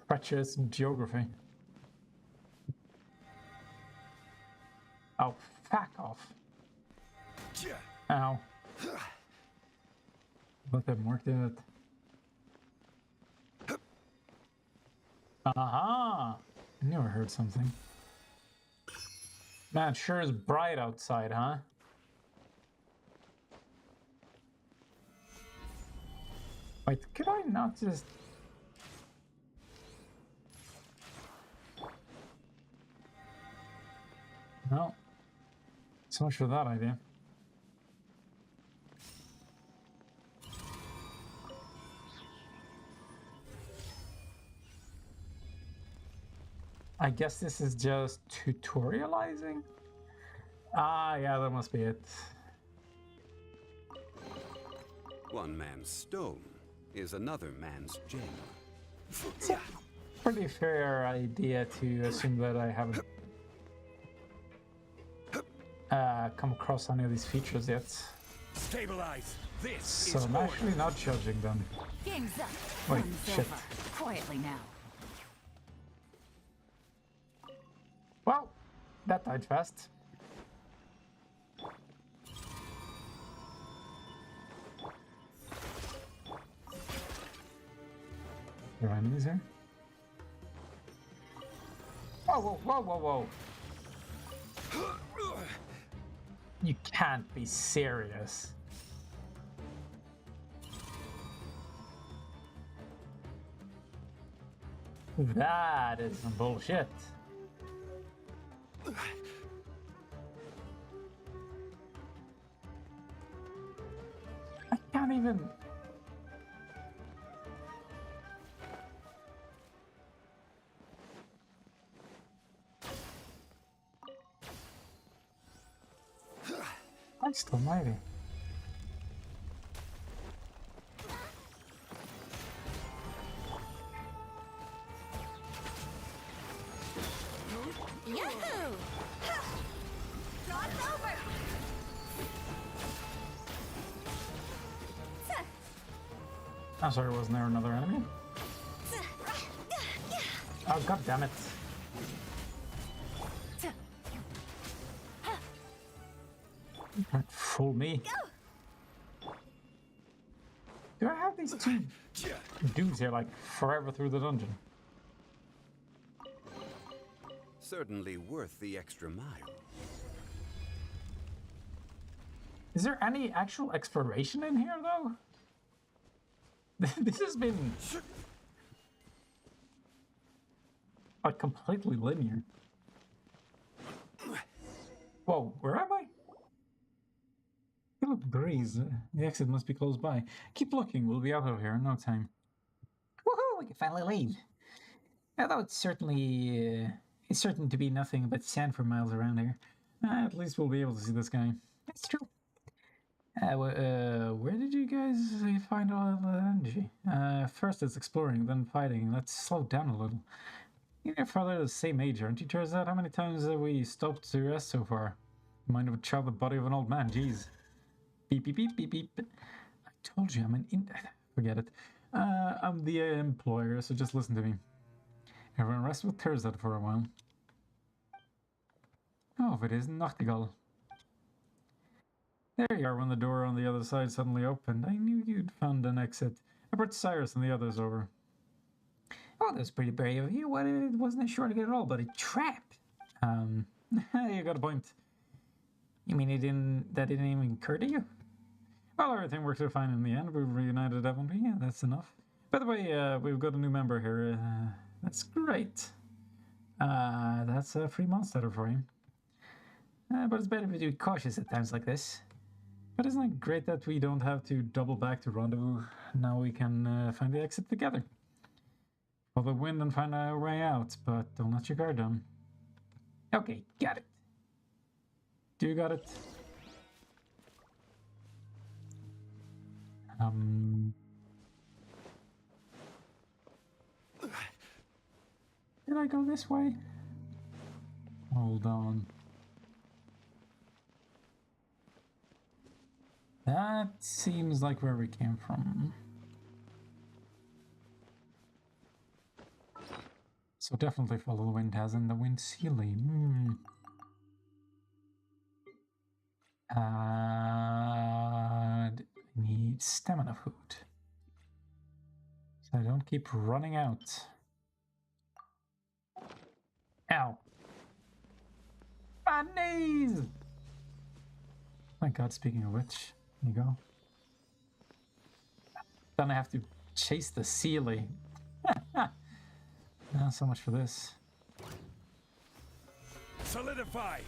treacherous geography. Oh, fuck off. Ow. Let them work it. Aha! I knew I heard something. Man, it sure is bright outside, huh? Wait, could I not just... No. So much for that idea. I guess this is just tutorializing? Ah, yeah, that must be it. One man's stone is another man's gem. It's a pretty fair idea to assume that I haven't come across any of these features yet. Stabilize. This So is I'm actually not judging them. Game's up. Wait, Fun's shit. over. Quietly now. Well, that died fast. There are enemies here? Whoa, whoa, whoa, whoa, whoa. You can't be serious. That is some bullshit. I can't even... Christ almighty. Yahoo! Ha! Cross over! I'm sorry, wasn't there another enemy? Oh, god damn it. Don't fool me. Do I have these two dudes here, like, forever through the dungeon? Certainly worth the extra mile. Is there any actual exploration in here, though? This has been... like, completely linear. Whoa, where am I? Feel a breeze. The exit must be close by. Keep looking, we'll be out of here in no time. Woohoo! We can finally leave. Although it's certainly it's certain to be nothing but sand for miles around here. At least we'll be able to see this guy. That's true. Where did you guys find all the energy? First it's exploring, then fighting. Let's slow down a little. You and your father are the same age, aren't you, Terzat? How many times have we stopped to rest so far? Mind of a child, the body of an old man, jeez. Beep, beep, beep, beep, beep. I told you, I'm an forget it. I'm the employer, so just listen to me. Everyone rest with Terzat for a while. Oh, if it is Nachtigall. There you are when the door on the other side suddenly opened. I knew you'd found an exit. I brought Cyrus and the others over. Oh, that was pretty brave of you. What? It wasn't a shortcut at all, but a trap. You got a point. You mean that didn't even occur to you? Well, everything worked out fine in the end. We reunited, haven't we? Yeah, that's enough. By the way, we've got a new member here. That's great. That's a free monster for you. But it's better to be cautious at times like this. But isn't it great that we don't have to double back to rendezvous? Now we can find the exit together. Follow the wind and find our way out, but don't let your guard down. Okay, got it. Do you got it? Did I go this way? Hold on. That seems like where we came from. So definitely follow the wind, as in the wind ceiling. I need stamina food. So I don't keep running out. Ow. My knees! My god, speaking of which, here you go. Then I have to chase the ceiling. Not so much for this. Solidify!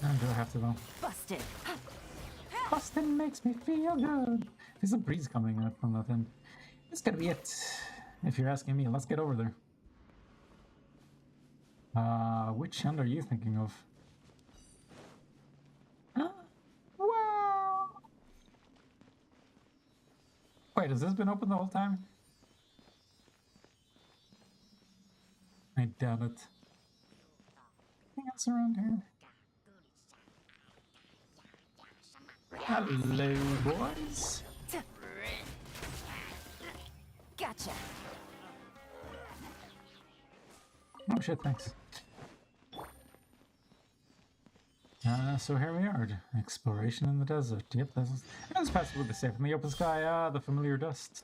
I do have to though. Busted. Bustin' makes me feel good. There's a breeze coming out from that end. That's gonna be it. If you're asking me, let's get over there. Which end are you thinking of? Wow! Wait, has this been open the whole time? I doubt it. Anything else around here? Hello, boys. Gotcha. Oh shit, thanks. So here we are. Exploration in the desert. Yep, that's passably safe in the open sky. The familiar dust.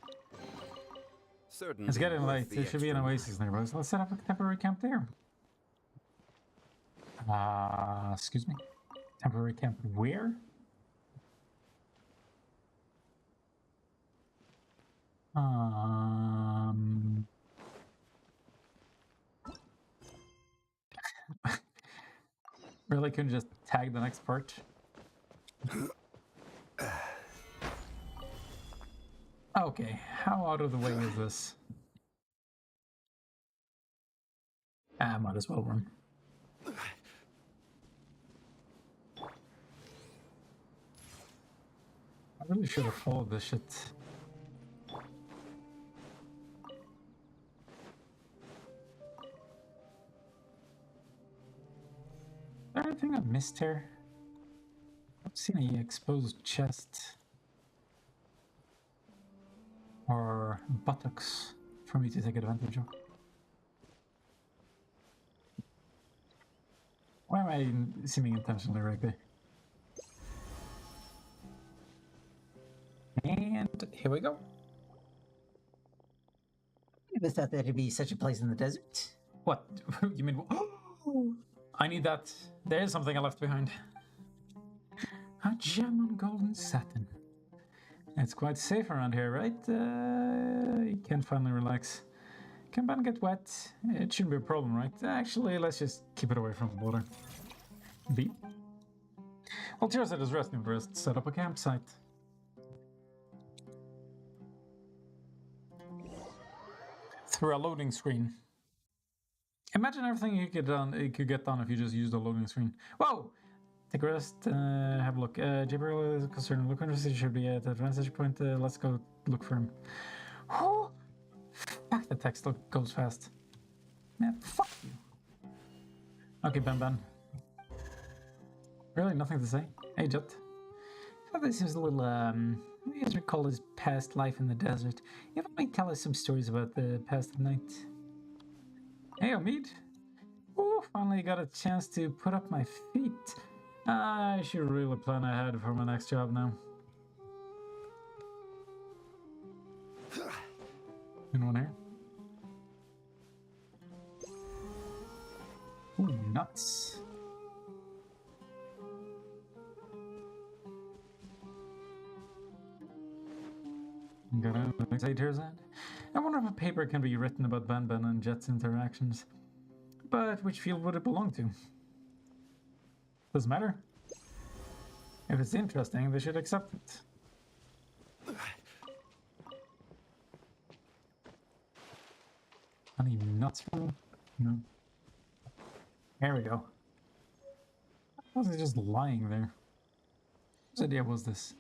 Certainly It's getting worth late. the There should be an extra oasis nearby, so let's set up a temporary camp there. Excuse me? Temporary camp where? Really couldn't just tag the next part. Okay, how out of the way is this? I might as well run. I really should have followed this shit. Is there anything I've missed here? I've seen any exposed chest or buttocks for me to take advantage of. Why am I seeming intentionally right there? And here we go. I never thought there'd be such a place in the desert. What? You mean? I need that. There is something I left behind. A gem on golden satin. It's quite safe around here, right? You can finally relax. Can Ben get wet? It shouldn't be a problem, right? Actually, let's just keep it away from the water. B. Well, Tears is resting for us to set up a campsite. Through a loading screen. Imagine everything you could get done if you just used a loading screen. Whoa! Take a rest, have a look. Gabriel is concerned. Look under should be at the vantage point. Let's go look for him. Oh! Fuck, the text goes fast. Man, fuck you. Okay, Ben. Really, nothing to say? Hey, Jet. I thought this seems a little, you guys recall his past life in the desert. You ever might tell us some stories about the past night? Hey, Omid. Ooh, finally got a chance to put up my feet. I should really plan ahead for my next job now. Anyone here? Ooh, nuts. Got an excited here's that. I wonder if a paper can be written about Ben and Jet's interactions. But which field would it belong to? Doesn't matter. If it's interesting, they should accept it. Any nuts from? No. There we go. Why was it just lying there? Whose idea was this?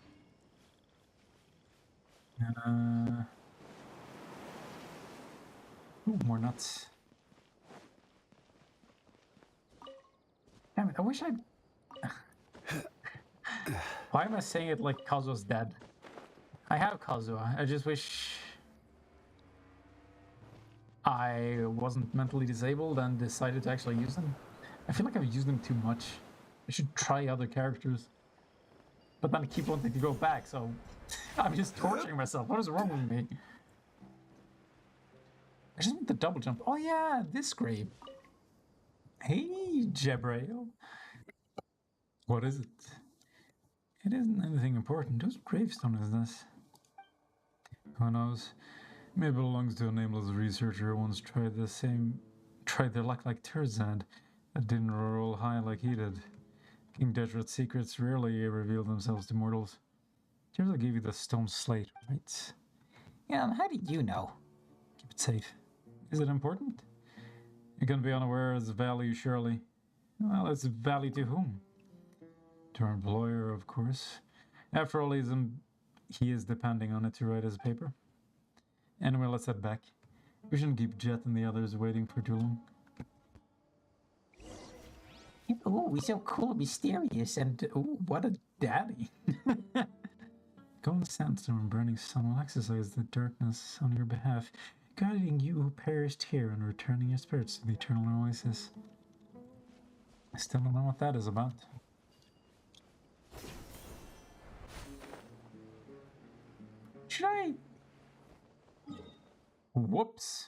Ooh, more nuts. Damn it, I wish I'd... Why am I saying it like Kazua's dead? I have Kazuha, I just wish... I wasn't mentally disabled and decided to actually use them. I feel like I've used them too much. I should try other characters. But then I keep wanting to go back, so... I'm just torturing myself. What is wrong with me? I just want the double jump. Oh yeah, this grave. Hey, Jebrail. What is it? It isn't anything important. Whose gravestone is this? Who knows? Maybe it belongs to a nameless researcher who once tried their luck like Terzad, that didn't roll high like he did. King Deadred's secrets rarely reveal themselves to mortals. Terzad gave you the stone slate, right? Yeah, how did you know? Keep it safe. Is it important? You're gonna be unaware of its value, surely. Well, its value to whom? To our employer, of course. After all, he is depending on it to write his paper. Anyway, let's head back. We shouldn't keep Jet and the others waiting for too long. Ooh, he's so cool and mysterious, and ooh, what a daddy. Golden sandstorm and burning sun will exercise the darkness on your behalf, guiding you who perished here and returning your spirits to the eternal oasis. I still don't know what that is about. Should I? Whoops.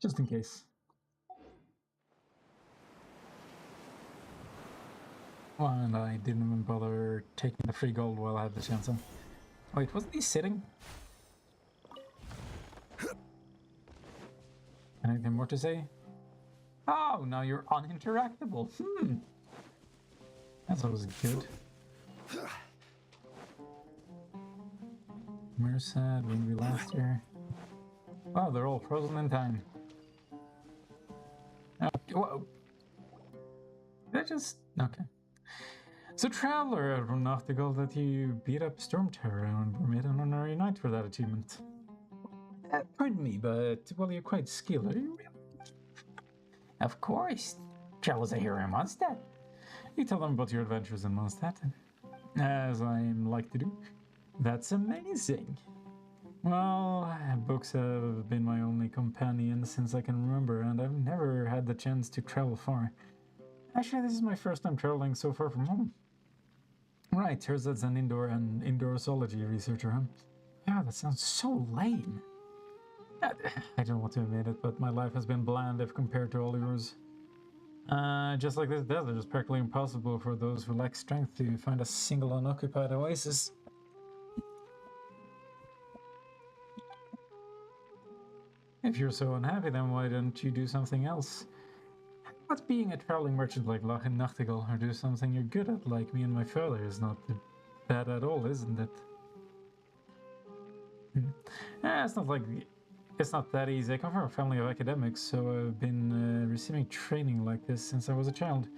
Just in case. Well, and I didn't even bother taking the free gold while I had the chance on. Wait, wasn't he sitting? Anything more to say? Oh, now you're uninteractable. That's always good. Merced, when we last year. Oh, they're all frozen in time. Whoa. Did I just... Okay. So, Traveler, from Nachtigall, that you beat up Storm Terror and were made an honorary knight for that achievement. Pardon me, but, well, you're quite skilled, are you really? Of course. Travel's a hero in Mondstadt. You tell them about your adventures in Mondstadt, as I like to do. That's amazing. Well, books have been my only companion since I can remember, and I've never had the chance to travel far. Actually, this is my first time traveling so far from home. Right, turns out an indoor zoology researcher, huh? Yeah, that sounds so lame. I don't want to admit it, but my life has been bland if compared to all yours. Just like this desert, it's practically impossible for those who lack strength to find a single unoccupied oasis. If you're so unhappy, then why don't you do something else? What's being a traveling merchant like Lach and Nachtigall, or do something you're good at, like me and my father, is not bad at all, isn't it? It's not that easy. I come from a family of academics, so I've been receiving training like this since I was a child.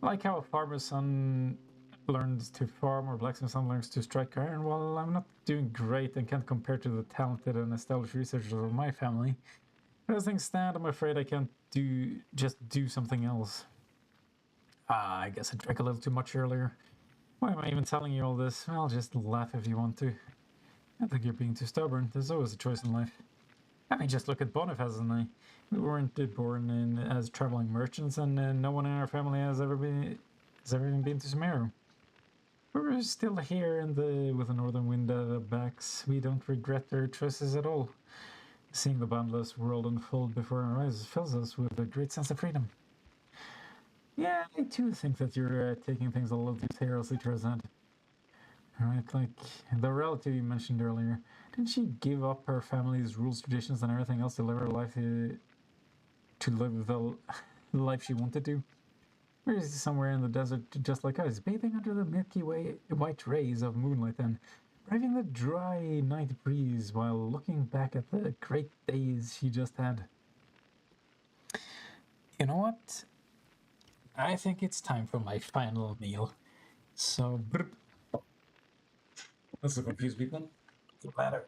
Like how a farmer's son learns to farm or blacksmith's son learns to strike iron. Well, I'm not doing great and can't compare to the talented and established researchers of my family. But as things stand, I'm afraid I can't just do something else. I guess I drank a little too much earlier. Why am I even telling you all this? Well, just laugh if you want to. I think you're being too stubborn. There's always a choice in life. I mean, just look at Boniface and I. We weren't born as traveling merchants, and no one in our family has ever even been to Sumeru. We're still here with the northern wind at our backs. We don't regret our choices at all. Seeing the boundless world unfold before our eyes fills us with a great sense of freedom. Yeah, I too think that you're taking things a little too seriously, Tarzan. Right, like the relative you mentioned earlier. Didn't she give up her family's rules, traditions, and everything else to live her life to live the life she wanted to? Or is she somewhere in the desert, just like us, bathing under the Milky Way white rays of moonlight and braving the dry night breeze while looking back at the great days she just had? You know what? I think it's time for my final meal. So, that's a confused people. The matter.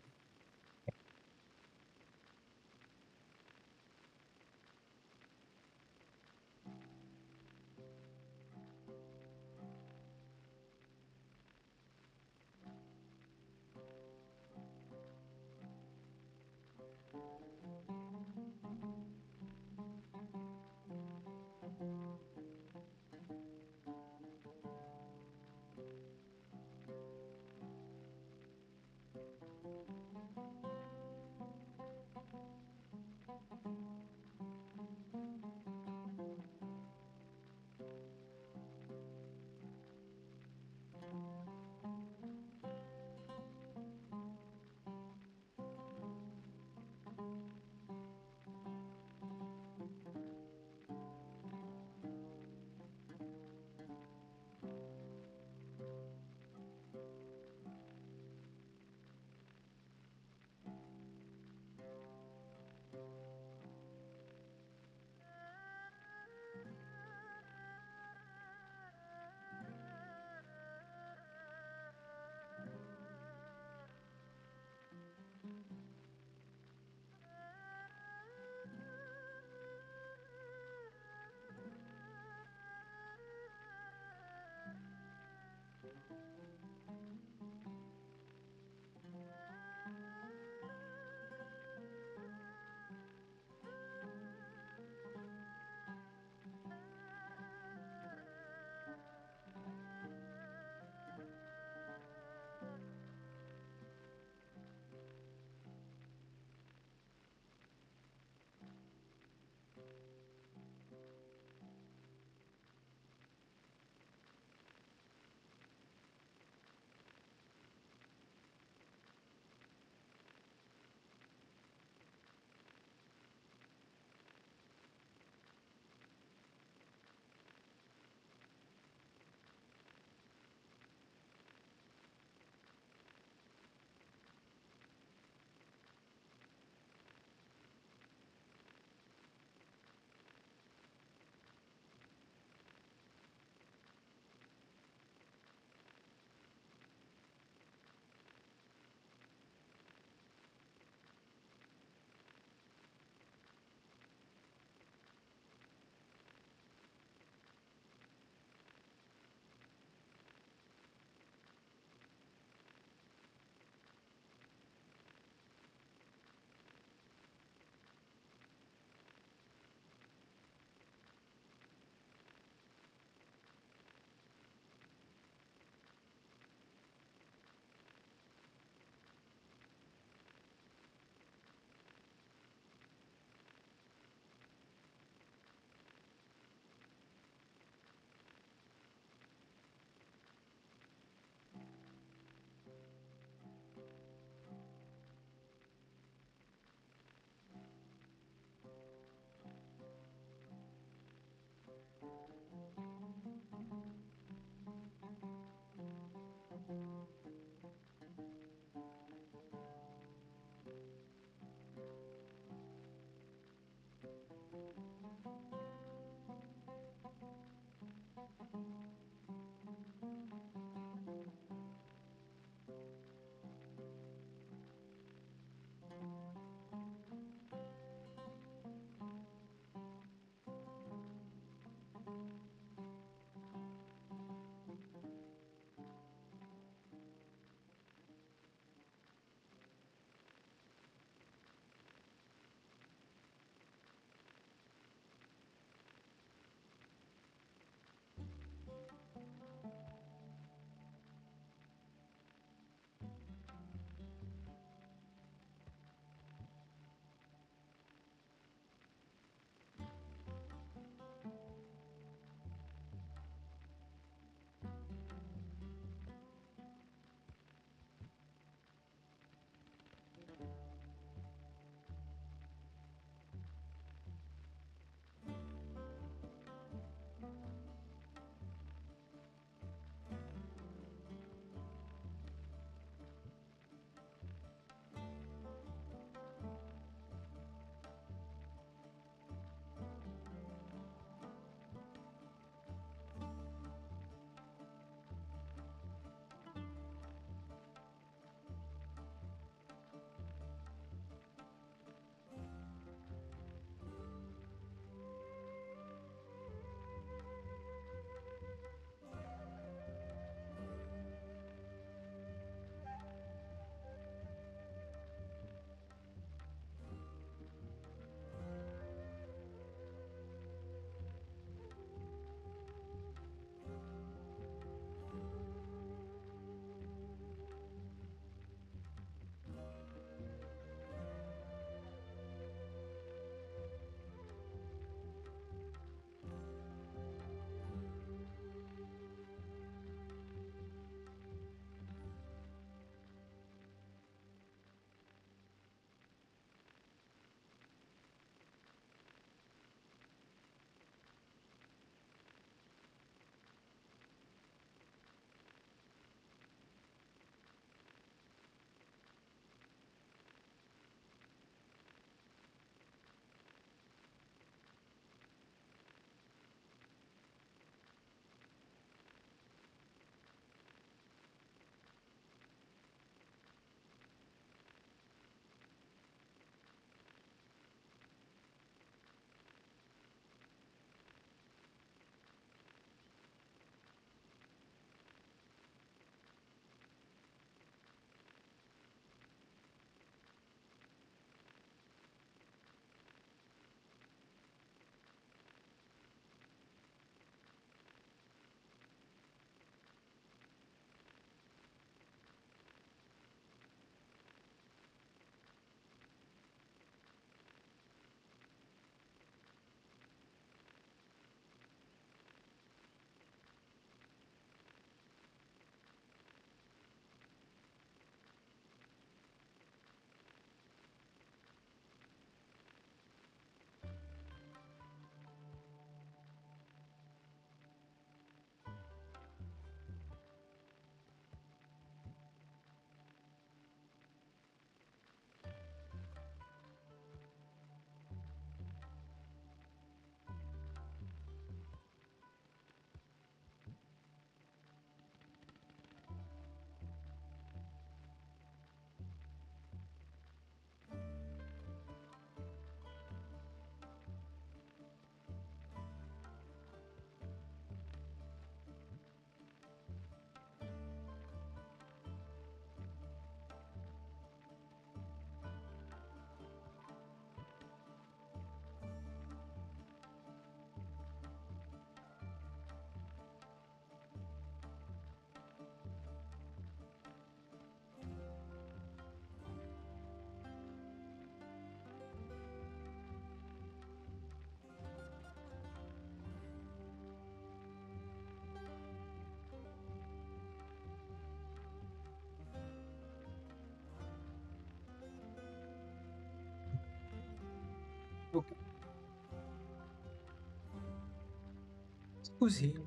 Okay.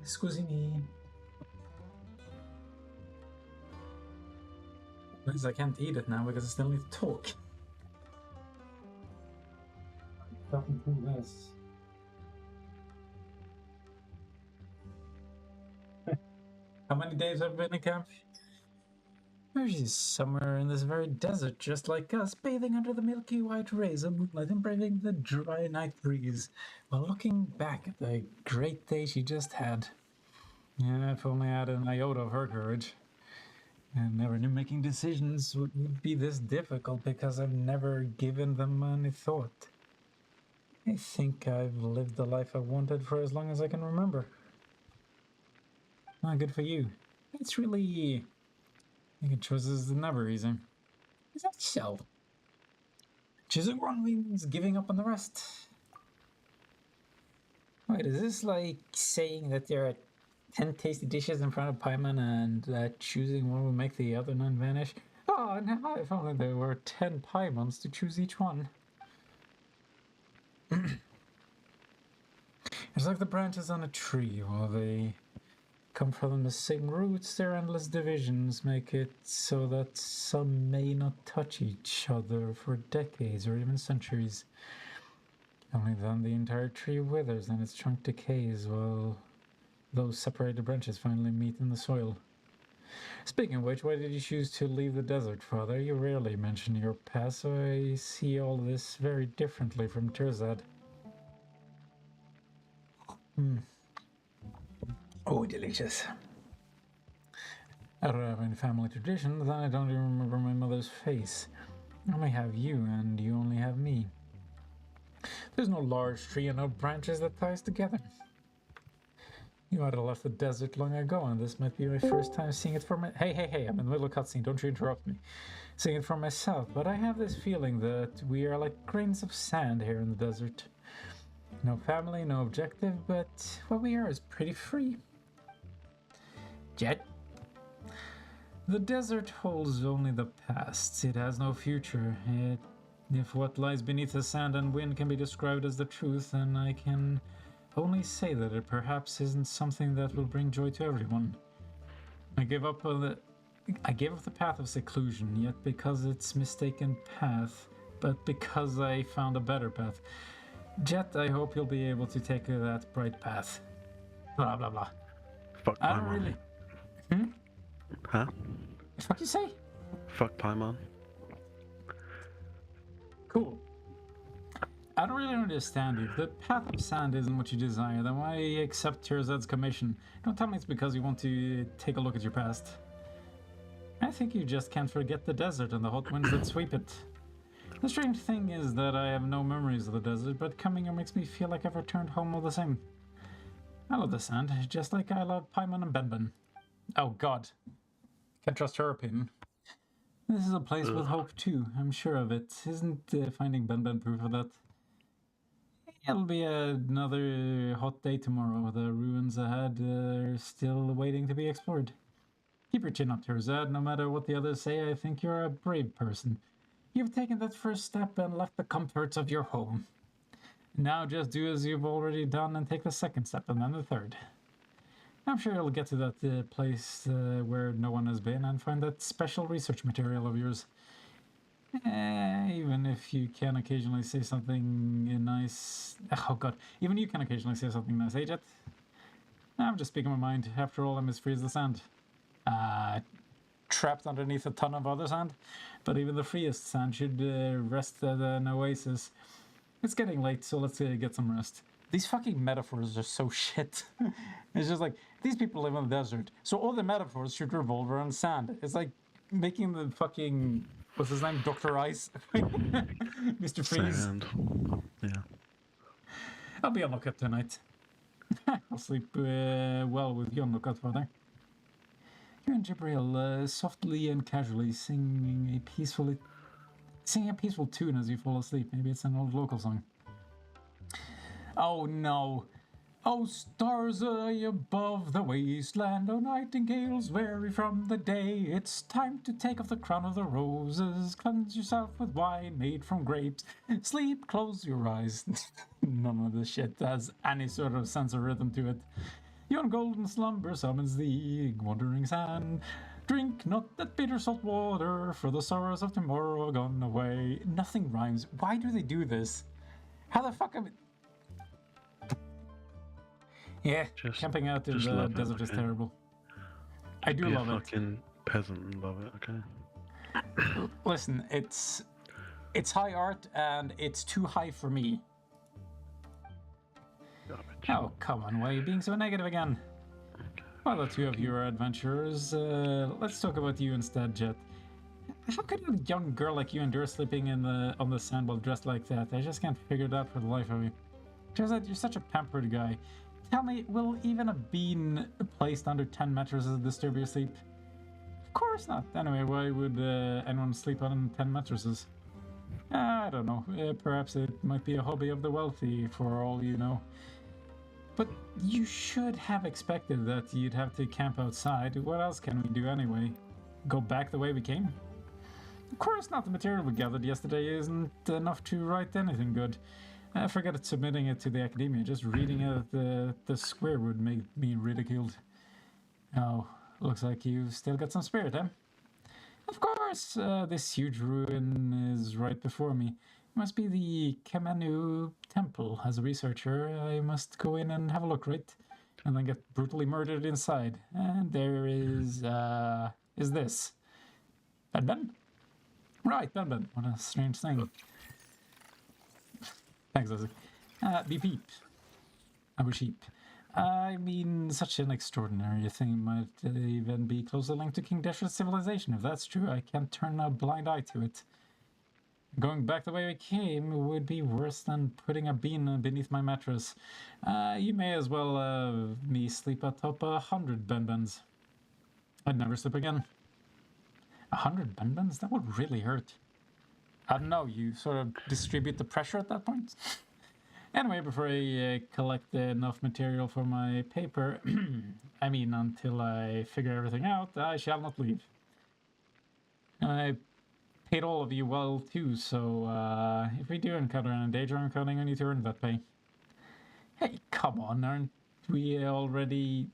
Scusi me. Because I can't eat it now because I still need to talk. talking through this. How many days have been in camp? She's somewhere in this very desert, just like us, bathing under the milky white rays of moonlight and braving the dry night breeze, while looking back at the great day she just had. Yeah, if only I had an iota of her courage. I never knew making decisions would be this difficult because I've never given them any thought. I think I've lived the life I've wanted for as long as I can remember. Ah, good for you. It's really... making choices is never easy. Is that so? Choosing one means giving up on the rest. Wait, is this like saying that there are 10 tasty dishes in front of Paimon and that choosing one will make the other none vanish? Oh, now if only there were 10 Paimons to choose each one. It's like the branches on a tree, while they come from the same roots, their endless divisions make it so that some may not touch each other for decades or even centuries. Only then the entire tree withers and its trunk decays, while those separated branches finally meet in the soil. Speaking of which, why did you choose to leave the desert, Father? You rarely mention your past, so I see all this very differently from Tirzad. Oh, delicious. I don't have any family tradition, then I don't even remember my mother's face. I only have you, and you only have me. There's no large tree and no branches that tie us together. You might have left the desert long ago, and this might be my first time seeing it for my... Hey, I'm in the middle of a cutscene, don't you interrupt me. Seeing it for myself, but I have this feeling that we are like grains of sand here in the desert. No family, no objective, but what we are is pretty free. Jet? The desert holds only the past. It has no future. If what lies beneath the sand and wind can be described as the truth, then I can only say that it perhaps isn't something that will bring joy to everyone. I gave up the path of seclusion, yet because it's mistaken path, but because I found a better path. Jet, I hope you'll be able to take that bright path. Blah blah blah. Fuck I don't Paimon. really... Huh? What the fuck you say? Fuck Paimon. Cool. I don't really understand you. If the path of sand isn't what you desire, then why accept Tirzad's commission? Don't tell me it's because you want to take a look at your past. I think you just can't forget the desert and the hot winds that sweep it. The strange thing is that I have no memories of the desert, but coming here makes me feel like I've returned home all the same. I love the sand, just like I love Paimon and Benben. Oh god. Can't trust her opinion. This is a place with hope too, I'm sure of it. Isn't finding Benben proof of that? It'll be another hot day tomorrow. The ruins ahead are still waiting to be explored. Keep your chin up, Tirzad. No matter what the others say, I think you're a brave person. You've taken that first step and left the comforts of your home. Now just do as you've already done and take the second step and then the third. I'm sure you'll get to that place where no one has been and find that special research material of yours. Even if you can occasionally say something nice... Oh god, even you can occasionally say something nice, eh, Jet? I'm just speaking my mind. After all, I'm as free as the sand. Trapped underneath a ton of other sand. But even the freest sand should rest at an oasis. It's getting late, so let's get some rest. These fucking metaphors are so shit. It's just like, these people live in the desert, so all the metaphors should revolve around sand. It's like making the fucking... What's his name? Dr. Ice? Mr. Freeze? Sand. Yeah. I'll be on lookout tonight. I'll sleep well with you on lookout, Father. You and Jibril softly and casually singing a peaceful tune as you fall asleep. Maybe it's an old local song. Oh no. Oh, stars above the wasteland, oh, nightingales weary from the day, it's time to take off the crown of the roses, cleanse yourself with wine made from grapes, sleep, close your eyes. None of this shit has any sort of sense of rhythm to it. Yon golden slumber summons thee, wandering sand. Drink not that bitter salt water, for the sorrows of tomorrow are gone away. Nothing rhymes. Why do they do this? How the fuck am I... Yeah, Just- camping out in just the love it, desert is okay? terrible. I do Be love a it. fucking peasant and love it, okay? Listen, it's high art and it's too high for me. Garbage. Oh, come on, why are you being so negative again? Well, the two of you are adventurers. Let's talk about you instead, Jet. How could a young girl like you endure sleeping on the sand while dressed like that? I just can't figure it out for the life of me. Turns out you're such a pampered guy. Tell me, will even a bean placed under 10 mattresses disturb your sleep? Of course not. Anyway, why would anyone sleep on 10 mattresses? I don't know. Perhaps it might be a hobby of the wealthy, for all you know. But you should have expected that you'd have to camp outside. What else can we do anyway? Go back the way we came? Of course not. The material we gathered yesterday isn't enough to write anything good. Forget submitting it to the academia. Just reading it the square would make me ridiculed. Oh, looks like you've still got some spirit, eh? Of course, this huge ruin is right before me. It must be the Kamanu Temple. As a researcher, I must go in and have a look, right? And then get brutally murdered inside. And there is this. Ben? Right, Ben. What a strange thing. Thanks, Leslie. Be peep. I was sheep. I mean, such an extraordinary thing might even be closely linked to King Deshra's civilization. If that's true, I can't turn a blind eye to it. Going back the way we came would be worse than putting a bean beneath my mattress. You may as well have me sleep atop 100 benbens. I'd never sleep again. 100 benbens? That would really hurt. I don't know, you sort of distribute the pressure at that point? Anyway, before I collect enough material for my paper, I mean, until I figure everything out, I shall not leave. I paid all of you well too, so if we do encounter any danger, I'm counting on you to earn that pay. Hey, come on, aren't we already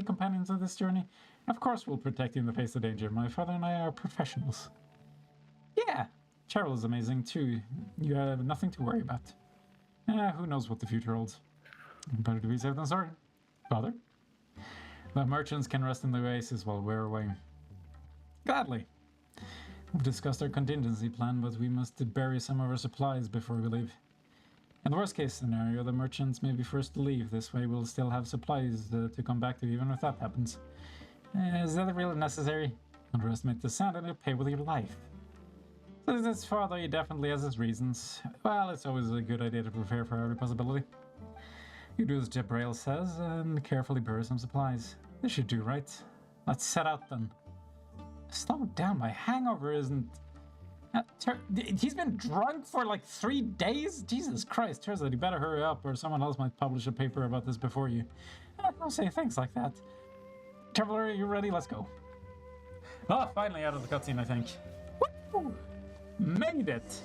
companions of this journey? Of course we'll protect you in the face of danger. My father and I are professionals. Yeah, Cheryl is amazing too. You have nothing to worry about. Who knows what the future holds. Better to be safe than sorry. Father? The merchants can rest in the oasis while we're away. Gladly. We've discussed our contingency plan, but we must bury some of our supplies before we leave. In the worst case scenario, the merchants may be first to leave. This way we'll still have supplies to come back to even if that happens. Is that really necessary? Underestimate the sound and it'll pay with your life. So this father, he definitely has his reasons. Well, it's always a good idea to prepare for every possibility. You do as Jabrail says, and carefully bury some supplies. This should do, right? Let's set out then. Slow down, my hangover isn't... he's been drunk for like 3 days? Jesus Christ, turns out you better hurry up or someone else might publish a paper about this before you. Don't say things like that. Traveler, are you ready? Let's go. Oh, finally out of the cutscene, I think. Woo! Made it!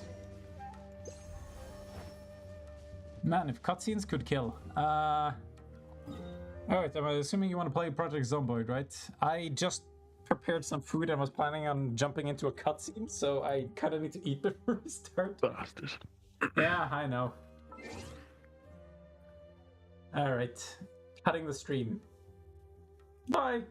Man, if cutscenes could kill. Alright, I'm assuming you want to play Project Zomboid, right? I just prepared some food and was planning on jumping into a cutscene, so I kind of need to eat before we start. Bastard. Yeah, I know. Alright, cutting the stream. Bye!